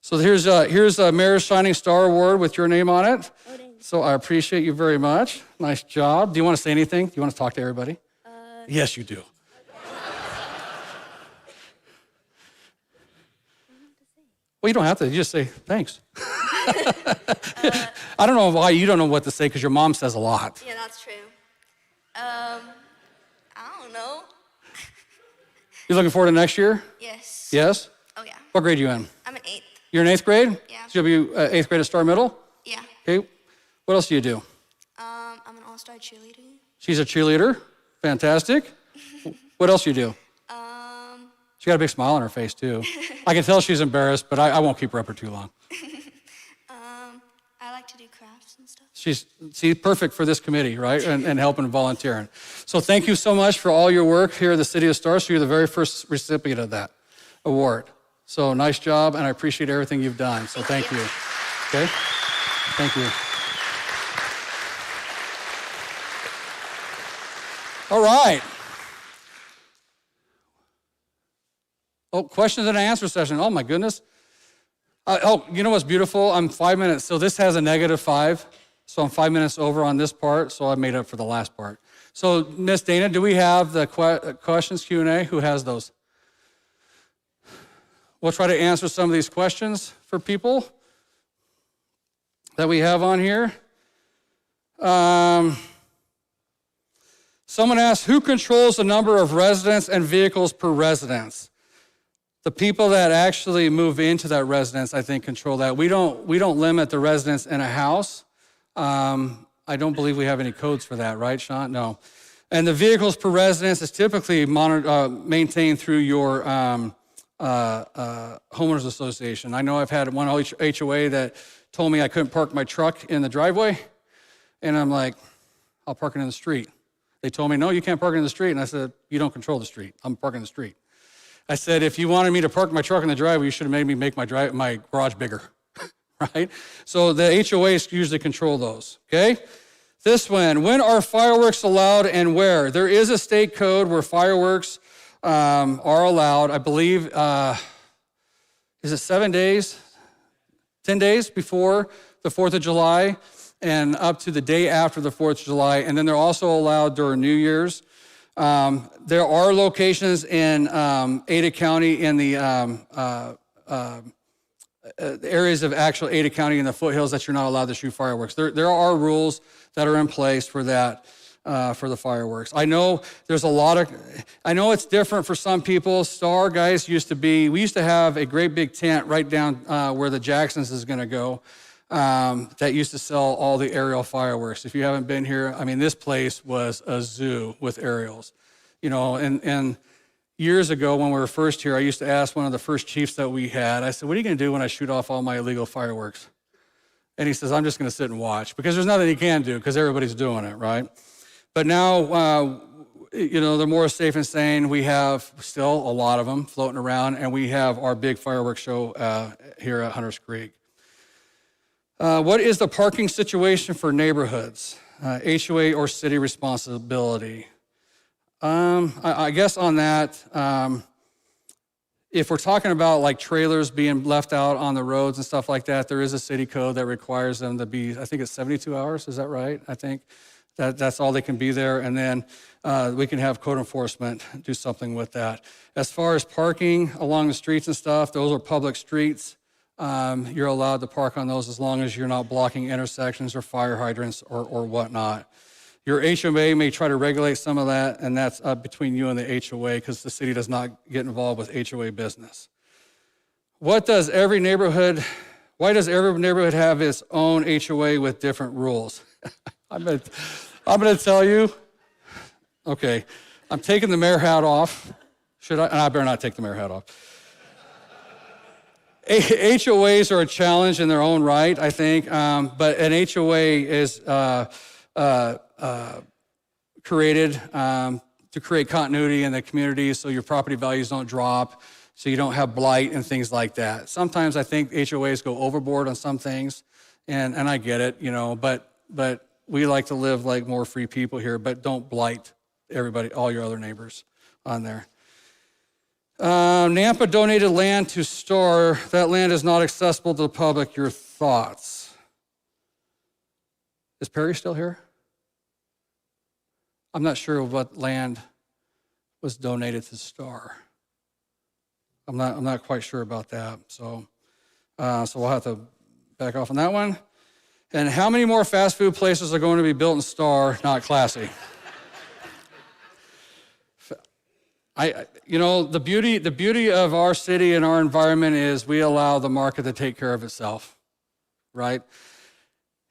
So here's a Mayor's Shining Star Award with your name on it. Oh, dang. So I appreciate you very much. Nice job. Do you want to say anything? Do you want to talk to everybody? Yes, you do. Well, you don't have to. You just say, thanks. I don't know why you don't know what to say, because your mom says a lot. Yeah, that's true. I don't know. You looking forward to next year? Yes. Yes? Oh, yeah. What grade are you in? I'm in 8th. You're in 8th grade? Yeah. So you'll be 8th grade at Star Middle? Yeah. Okay. What else do you do? I'm an all-star cheerleader. She's a cheerleader. Fantastic. What else do you do? She got a big smile on her face, too. I can tell she's embarrassed, but I won't keep her up for too long. I like to do crafts and stuff. She's perfect for this committee, right? And helping and volunteering. So thank you so much for all your work here at the City of Star. So you're the very first recipient of that award. So nice job, and I appreciate everything you've done. So thank you. Okay? Thank you. All right. Oh, questions and answer session. Oh, my goodness. You know what's beautiful? I'm 5 minutes. So this has a -5. So I'm 5 minutes over on this part. So I made up for the last part. So, Miss Dana, do we have the questions Q&A? Who has those? We'll try to answer some of these questions for people that we have on here. Someone asked, who controls the number of residents and vehicles per residence? The people that actually move into that residence, I think, control that. We don't limit the residents in a house. I don't believe we have any codes for that, right, Sean? No. And the vehicles per residence is typically maintained through your homeowners association. I know I've had one HOA that told me I couldn't park my truck in the driveway. And I'm like, I'll park it in the street. They told me, no, you can't park it in the street. And I said, you don't control the street. I'm parking in the street. I said, if you wanted me to park my truck in the driveway, you should have made me make my garage bigger, right? So the HOAs usually control those, okay? This one, when are fireworks allowed and where? There is a state code where fireworks are allowed. I believe, is it 7 days? 10 days before the 4th of July and up to the day after the 4th of July. And then they're also allowed during New Year's. There are locations in Ada County in the areas of actual Ada County in the foothills that you're not allowed to shoot fireworks. There are rules that are in place for that, for the fireworks. I know there's I know it's different for some people. Star guys we used to have a great big tent right down where the Jacksons is gonna go that used to sell all the aerial fireworks. If you haven't been here, I mean, this place was a zoo with aerials, and years ago when we were first here, I used to ask one of the first chiefs that we had, I said, what are you gonna do when I shoot off all my illegal fireworks? And he says, I'm just gonna sit and watch, because there's nothing you can do because everybody's doing it, right? But now, they're more safe and sane. We have still a lot of them floating around, and we have our big fireworks show here at Hunters Creek. What is the parking situation for neighborhoods? HOA or city responsibility? I guess on that, if we're talking about like trailers being left out on the roads and stuff like that, there is a city code that requires them to be, I think it's 72 hours, is that right? I think that's all they can be there, and then we can have code enforcement do something with that. As far as parking along the streets and stuff, those are public streets. You're allowed to park on those as long as you're not blocking intersections or fire hydrants or whatnot. Your HOA may try to regulate some of that, and that's between you and the HOA, because the city does not get involved with HOA business. Why does every neighborhood have its own HOA with different rules? I'm gonna tell you. Okay, I'm taking the mayor hat off. Should I? And I better not take the mayor hat off. HOAs are a challenge in their own right, I think, but an HOA is created to create continuity in the community so your property values don't drop, so you don't have blight and things like that. Sometimes I think HOAs go overboard on some things, and I get it, but we like to live like more free people here, but don't blight everybody, all your other neighbors on there. Nampa donated land to Star. That land is not accessible to the public. Your thoughts? Is Perry still here? I'm not sure what land was donated to Star. I'm not quite sure about that. So we'll have to back off on that one. And how many more fast food places are going to be built in Star? Not classy. The beauty of our city and our environment is we allow the market to take care of itself, right?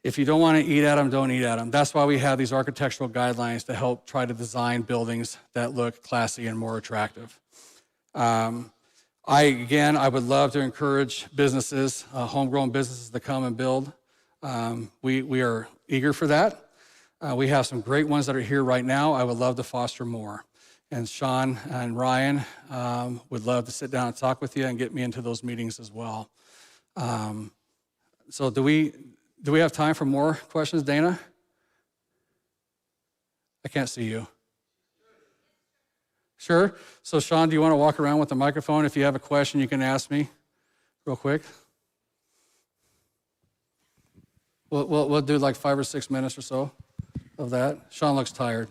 If you don't want to eat at them, don't eat at them. That's why we have these architectural guidelines to help try to design buildings that look classy and more attractive. I would love to encourage businesses, homegrown businesses, to come and build. We are eager for that. We have some great ones that are here right now. I would love to foster more. And Sean and Ryan would love to sit down and talk with you and get me into those meetings as well. So do we have time for more questions, Dana? I can't see you. Sure. So Sean, do you want to walk around with the microphone? If you have a question, you can ask me real quick. We'll do like 5 or 6 minutes or so of that. Sean looks tired.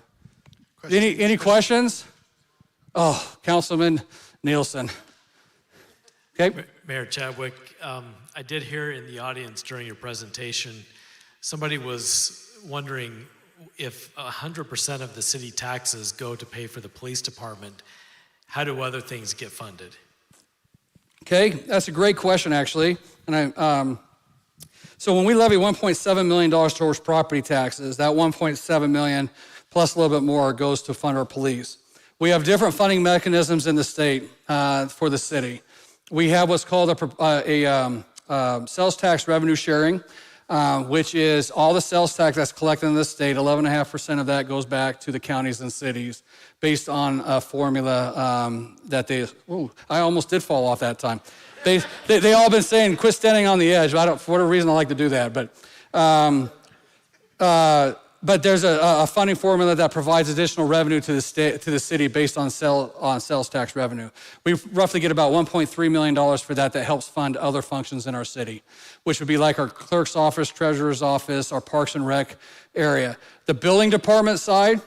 Any questions? Oh, Councilman Nielsen. Okay. Mayor Chadwick, I did hear in the audience during your presentation, somebody was wondering if 100% of the city taxes go to pay for the police department, how do other things get funded? Okay, that's a great question, actually. And so when we levy $1.7 million towards property taxes, that $1.7 million plus a little bit more goes to fund our police. We have different funding mechanisms in the state for the city. We have what's called a sales tax revenue sharing. which is all the sales tax that's collected in the state. 11.5% of that goes back to the counties and cities based on a formula that they, I almost did fall off that time. They all been saying, quit standing on the edge. For whatever reason, I like to do that. But there's a funding formula that provides additional revenue to the city based on sales tax revenue. We roughly get about $1.3 million for that helps fund other functions in our city, which would be like our clerk's office, treasurer's office, our parks and rec area. The building department side,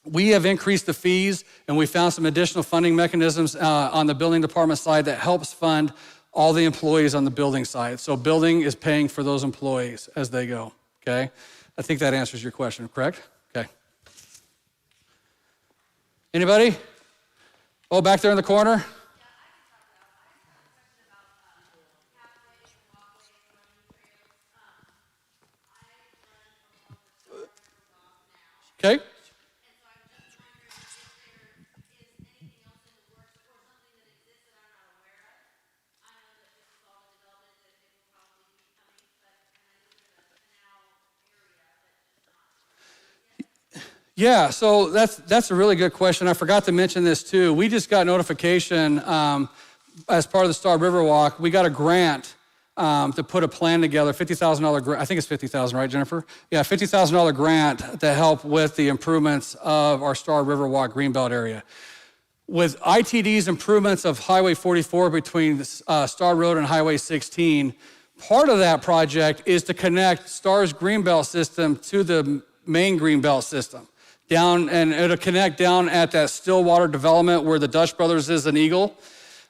we have increased the fees, and we found some additional funding mechanisms on the building department side that helps fund all the employees on the building side. So building is paying for those employees as they go, okay? I think that answers your question, correct? Okay. Anybody? Oh, back there in the corner? Okay. Yeah, so that's a really good question. I forgot to mention this too. We just got notification as part of the Star River Walk. We got a grant to put a plan together, $50,000 grant. I think it's $50,000, right, Jennifer? Yeah, $50,000 grant to help with the improvements of our Star River Walk Greenbelt area. With ITD's improvements of Highway 44 between Star Road and Highway 16, part of that project is to connect Star's Greenbelt system to the main Greenbelt system. And it'll connect down at that Stillwater development where the Dutch Brothers is an Eagle.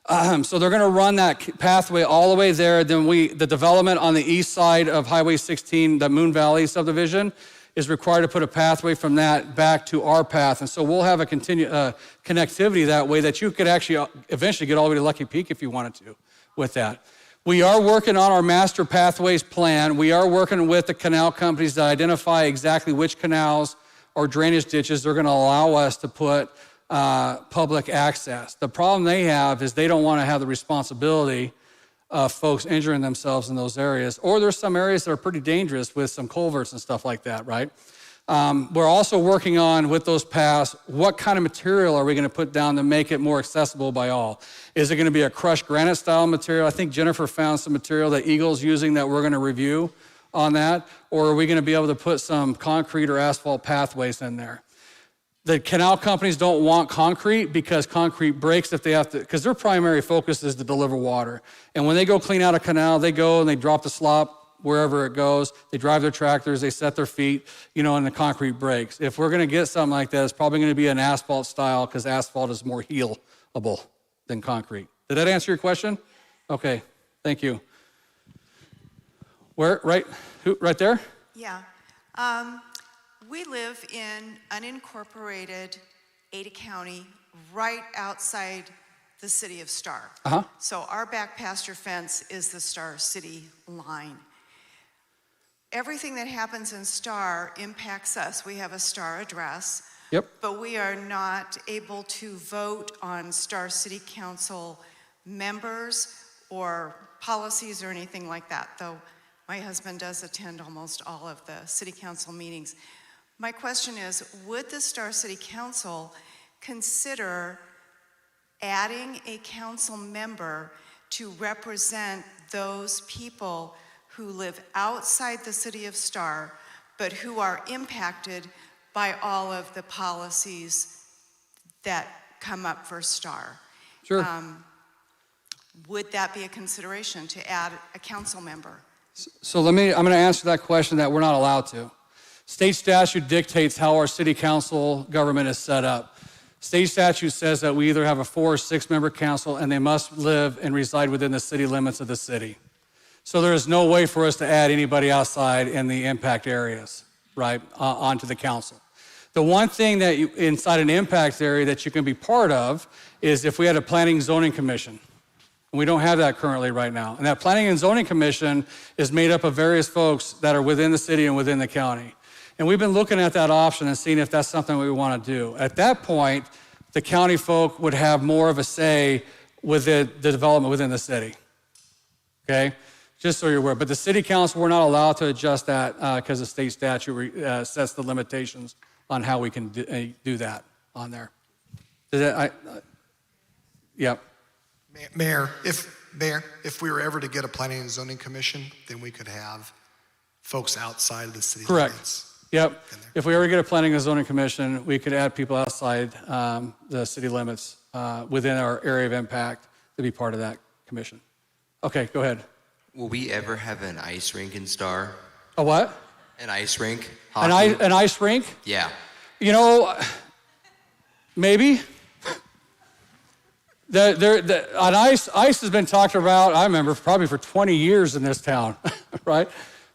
So they're gonna run that pathway all the way there. Then the development on the east side of Highway 16, the Moon Valley subdivision, is required to put a pathway from that back to our path. And so we'll have a connectivity that way that you could actually eventually get all the way to Lucky Peak if you wanted to with that. We are working on our master pathways plan. We are working with the canal companies to identify exactly which canals or drainage ditches they're gonna allow us to put public access. The problem they have is they don't wanna have the responsibility of folks injuring themselves in those areas. Or there's some areas that are pretty dangerous with some culverts and stuff like that, right? We're also working on, with those paths, what kind of material are we gonna put down to make it more accessible by all? Is it gonna be a crushed granite style material? I think Jennifer found some material that Eagle's using that we're gonna review on that. Or are we gonna be able to put some concrete or asphalt pathways in there? The canal companies don't want concrete because concrete breaks if they have to, because their primary focus is to deliver water. And when they go clean out a canal, they go and they drop the slop wherever it goes. They drive their tractors, they set their feet, and the concrete breaks. If we're gonna get something like that, it's probably gonna be an asphalt style because asphalt is more healable than concrete. Did that answer your question? Okay, thank you. Where, right there? Yeah. We live in unincorporated Ada County, right outside the city of Star. So our back pasture fence is the Star City line. Everything that happens in Star impacts us. We have a Star address. Yep. But we are not able to vote on Star City Council members or policies or anything like that, though my husband does attend almost all of the city council meetings. My question is, would the Star City Council consider adding a council member to represent those people who live outside the city of Star, but who are impacted by all of the policies that come up for Star? Sure. Would that be a consideration to add a council member? So I'm gonna answer that question that we're not allowed to. State statute dictates how our city council government is set up. State statute says that we either have a 4 or 6 member council and they must live and reside within the city limits of the city. So there is no way for us to add anybody outside in the impact areas, right, onto the council. The one thing that inside an impact area that you can be part of is if we had a planning zoning commission. And we don't have that currently right now. And that planning and zoning commission is made up of various folks that are within the city and within the county. And we've been looking at that option and seeing if that's something we want to do. At that point, the county folk would have more of a say with the development within the city. Okay? Just so you're aware. But the city council, we're not allowed to adjust that because the state statute sets the limitations on how we can do that on there. Does that, yeah. Mayor, if we were ever to get a planning and zoning commission, then we could have folks outside of the city Correct. limits. Yep. If we ever get a planning and zoning commission, we could add people outside the city limits within our area of impact to be part of that commission. Okay, go ahead. Will we ever have an ice rink in Star? A what? An ice rink? An ice rink? Yeah. You know, maybe. Ice has been talked about, I remember, probably for 20 years in this town, right?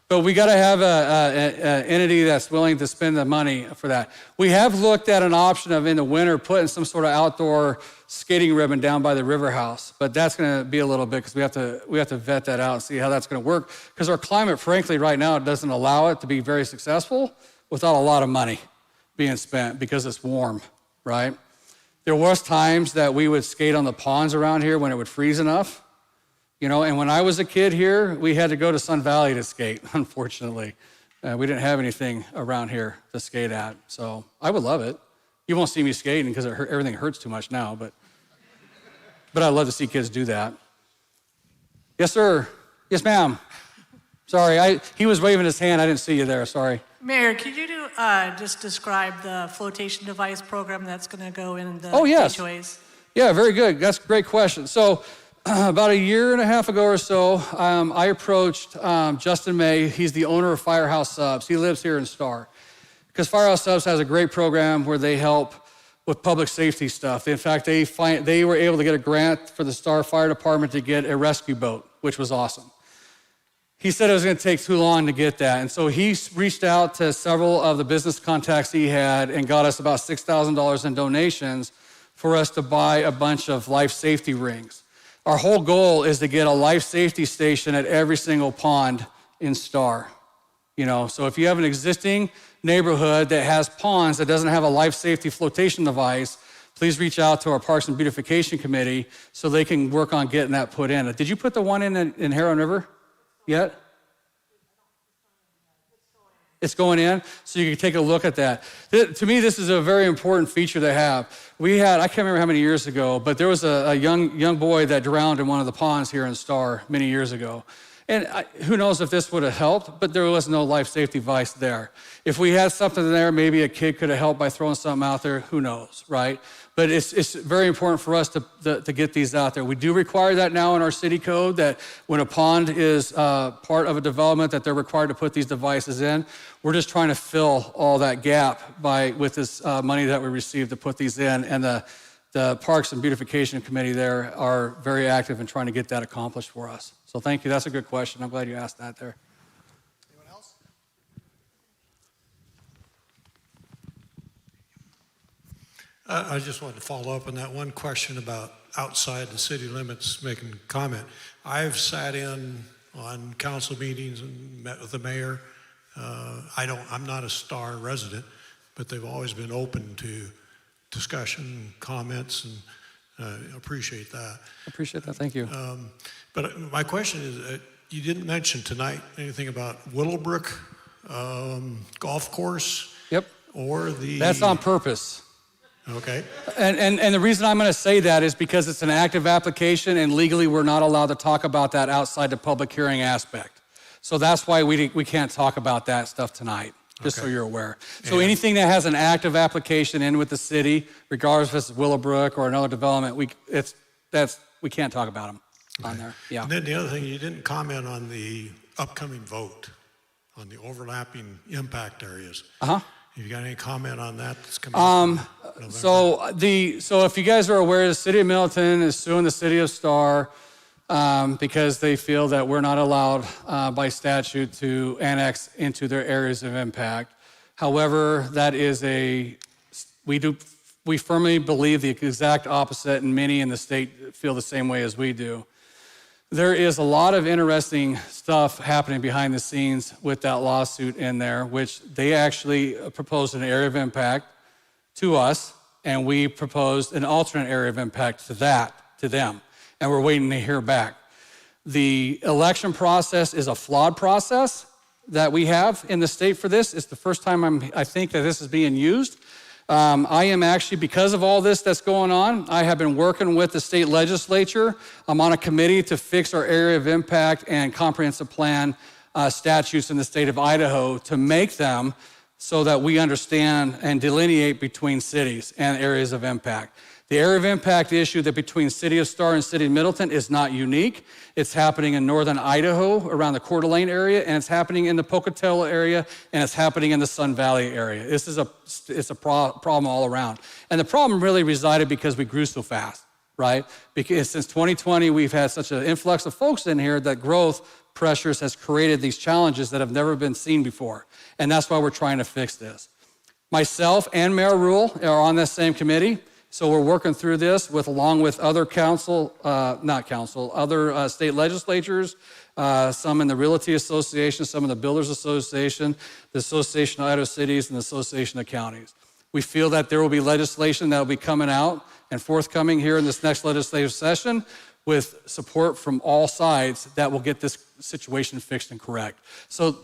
But we got to have an entity that's willing to spend the money for that. We have looked at an option of in the winter putting some sort of outdoor skating ribbon down by the river house, but that's going to be a little bit because we have to vet that out and see how that's going to work. Because our climate, frankly, right now doesn't allow it to be very successful without a lot of money being spent because it's warm, right? There was times that we would skate on the ponds around here when it would freeze enough. You know, and when I was a kid here, we had to go to Sun Valley to skate, unfortunately. We didn't have anything around here to skate at, so I would love it. You won't see me skating because everything hurts too much now, but I'd love to see kids do that. Yes, sir. Yes, ma'am. Sorry, he was waving his hand. I didn't see you there, sorry. Mayor, could you just describe the flotation device program that's going to go in the HOAs? Yeah, very good. That's a great question. So, about a year and a half ago or so, I approached Justin May. He's the owner of Firehouse Subs. He lives here in Star. Because Firehouse Subs has a great program where they help with public safety stuff. In fact, they were able to get a grant for the Star Fire Department to get a rescue boat, which was awesome. He said it was going to take too long to get that. And so he reached out to several of the business contacts he had and got us about $6,000 in donations for us to buy a bunch of life safety rings. Our whole goal is to get a life safety station at every single pond in Star. You know, so if you have an existing neighborhood that has ponds that doesn't have a life safety flotation device, please reach out to our Parks and Beautification Committee so they can work on getting that put in. Did you put the one in Heron River yet? It's going in, so you can take a look at that. To me, this is a very important feature to have. I can't remember how many years ago, but there was a young boy that drowned in one of the ponds here in Star many years ago. And who knows if this would have helped, but there was no life safety device there. If we had something there, maybe a kid could have helped by throwing something out there, who knows, right? But it's very important for us to get these out there. We do require that now in our city code, that when a pond is part of a development that they're required to put these devices in. We're just trying to fill all that gap with this money that we received to put these in. And the Parks and Beautification Committee there are very active in trying to get that accomplished for us. So thank you. That's a good question. I'm glad you asked that there. Anyone else? I just wanted to follow up on that one question about outside the city limits making comment. I've sat in on council meetings and met with the mayor. I'm not a Star resident, but they've always been open to discussion, comments, and appreciate that. Appreciate that. Thank you. But my question is, you didn't mention tonight anything about Willowbrook golf course? Yep. Or the... That's on purpose. Okay. And the reason I'm going to say that is because it's an active application, and legally we're not allowed to talk about that outside the public hearing aspect. So that's why we can't talk about that stuff tonight, just so you're aware. So anything that has an active application in with the city, regardless if it's Willowbrook or another development, we can't talk about them on there. Yeah. And then the other thing, you didn't comment on the upcoming vote on the overlapping impact areas. Uh-huh. Have you got any comment on that that's coming up in November? So if you guys are aware, the city of Middleton is suing the city of Star because they feel that we're not allowed by statute to annex into their areas of impact. However, that is we firmly believe the exact opposite, and many in the state feel the same way as we do. There is a lot of interesting stuff happening behind the scenes with that lawsuit in there, which they actually proposed an area of impact to us, and we proposed an alternate area of impact to them, and we're waiting to hear back. The election process is a flawed process that we have in the state for this. It's the first time I think that this is being used. I am actually, because of all this that's going on, I have been working with the state legislature. I'm on a committee to fix our area of impact and comprehensive plan statutes in the state of Idaho to make them so that we understand and delineate between cities and areas of impact. The area of impact issue that between City of Star and City of Middleton is not unique. It's happening in northern Idaho around the Coeur d'Alene area, and it's happening in the Pocatello area, and it's happening in the Sun Valley area. It's a problem all around. And the problem really resided because we grew so fast, right? Because since 2020, we've had such an influx of folks in here that growth pressures has created these challenges that have never been seen before. And that's why we're trying to fix this. Myself and Mayor Rule are on this same committee. So we're working through this along with other other state legislatures, some in the Realty Association, some in the Builders Association, the Association of Idaho Cities, and the Association of Counties. We feel that there will be legislation that will be coming out and forthcoming here in this next legislative session with support from all sides that will get this situation fixed and correct. So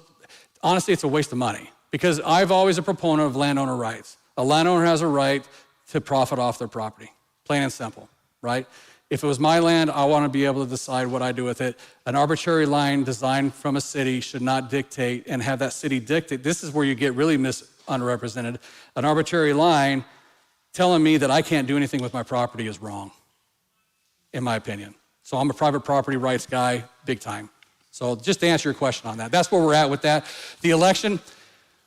honestly, it's a waste of money because I've always a proponent of landowner rights. A landowner has a right to profit off their property, plain and simple, right? If it was my land, I want to be able to decide what I do with it. An arbitrary line designed from a city should not dictate and have that city dictate. This is where you get really underrepresented. An arbitrary line telling me that I can't do anything with my property is wrong, in my opinion. So I'm a private property rights guy, big time. So just to answer your question on that, that's where we're at with that. The election,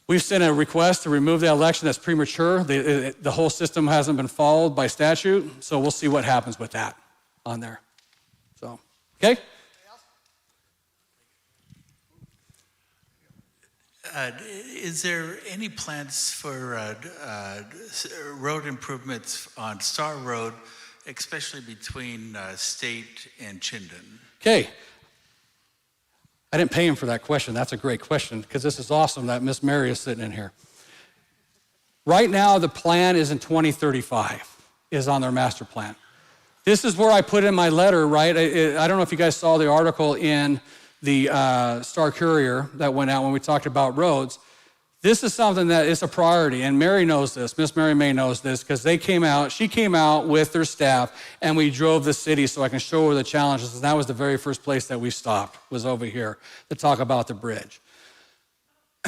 we've sent a request to remove the election that's premature. The whole system hasn't been followed by statute, so we'll see what happens with that on there. So, okay? Is there any plans for road improvements on Star Road, especially between State and Chinden? Okay. I didn't pay him for that question. That's a great question because this is awesome that Miss Mary is sitting in here. Right now, the plan is in 2035, is on their master plan. This is where I put in my letter, right? I don't know if you guys saw the article in the Star Courier that went out when we talked about roads. This is something that is a priority, and Mary knows this. Miss Mary May knows this because she came out with their staff, and we drove the city so I can show her the challenges. And that was the very first place that we stopped, was over here to talk about the bridge.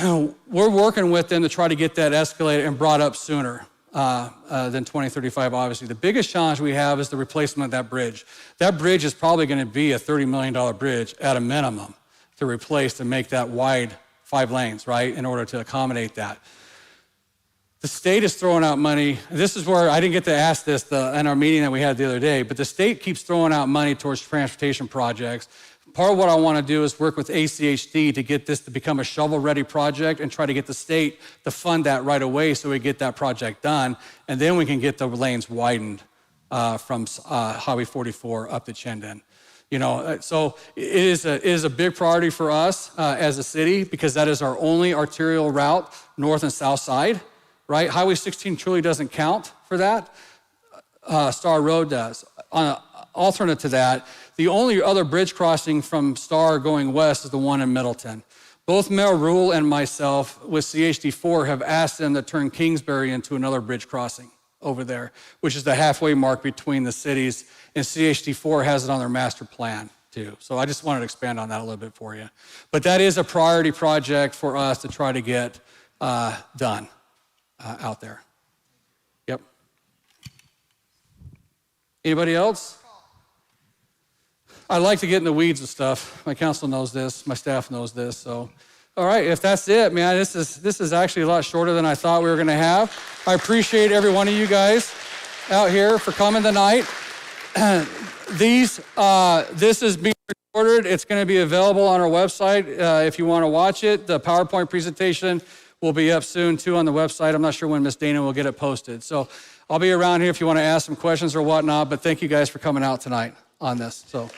We're working with them to try to get that escalated and brought up sooner than 2035, obviously. The biggest challenge we have is the replacement of that bridge. That bridge is probably going to be a $30 million bridge at a minimum to replace to make that wide 5 lanes, right, in order to accommodate that. The state is throwing out money. This is where I didn't get to ask this in our meeting that we had the other day, but the state keeps throwing out money towards transportation projects. Part of what I want to do is work with ACHD to get this to become a shovel-ready project and try to get the state to fund that right away so we get that project done, and then we can get the lanes widened from Highway 44 up to Chinden. You know, so it is a big priority for us as a city because that is our only arterial route, north and south side, right? Highway 16 truly doesn't count for that. Star Road does. Alternate to that, the only other bridge crossing from Star going west is the one in Middleton. Both Mayor Rule and myself with CHD4 have asked them to turn Kingsbury into another bridge crossing over there, which is the halfway mark between the cities, and CHD4 has it on their master plan too. So I just wanted to expand on that a little bit for you. But that is a priority project for us to try to get done out there. Yep. Anybody else? I like to get in the weeds of stuff. My council knows this, my staff knows this, so. All right, if that's it, man, this is actually a lot shorter than I thought we were gonna have. I appreciate every one of you guys out here for coming tonight. This is being recorded. It's gonna be available on our website if you wanna watch it. The PowerPoint presentation will be up soon too on the website. I'm not sure when Miss Dana will get it posted. So I'll be around here if you wanna ask some questions or whatnot, but thank you guys for coming out tonight on this, so.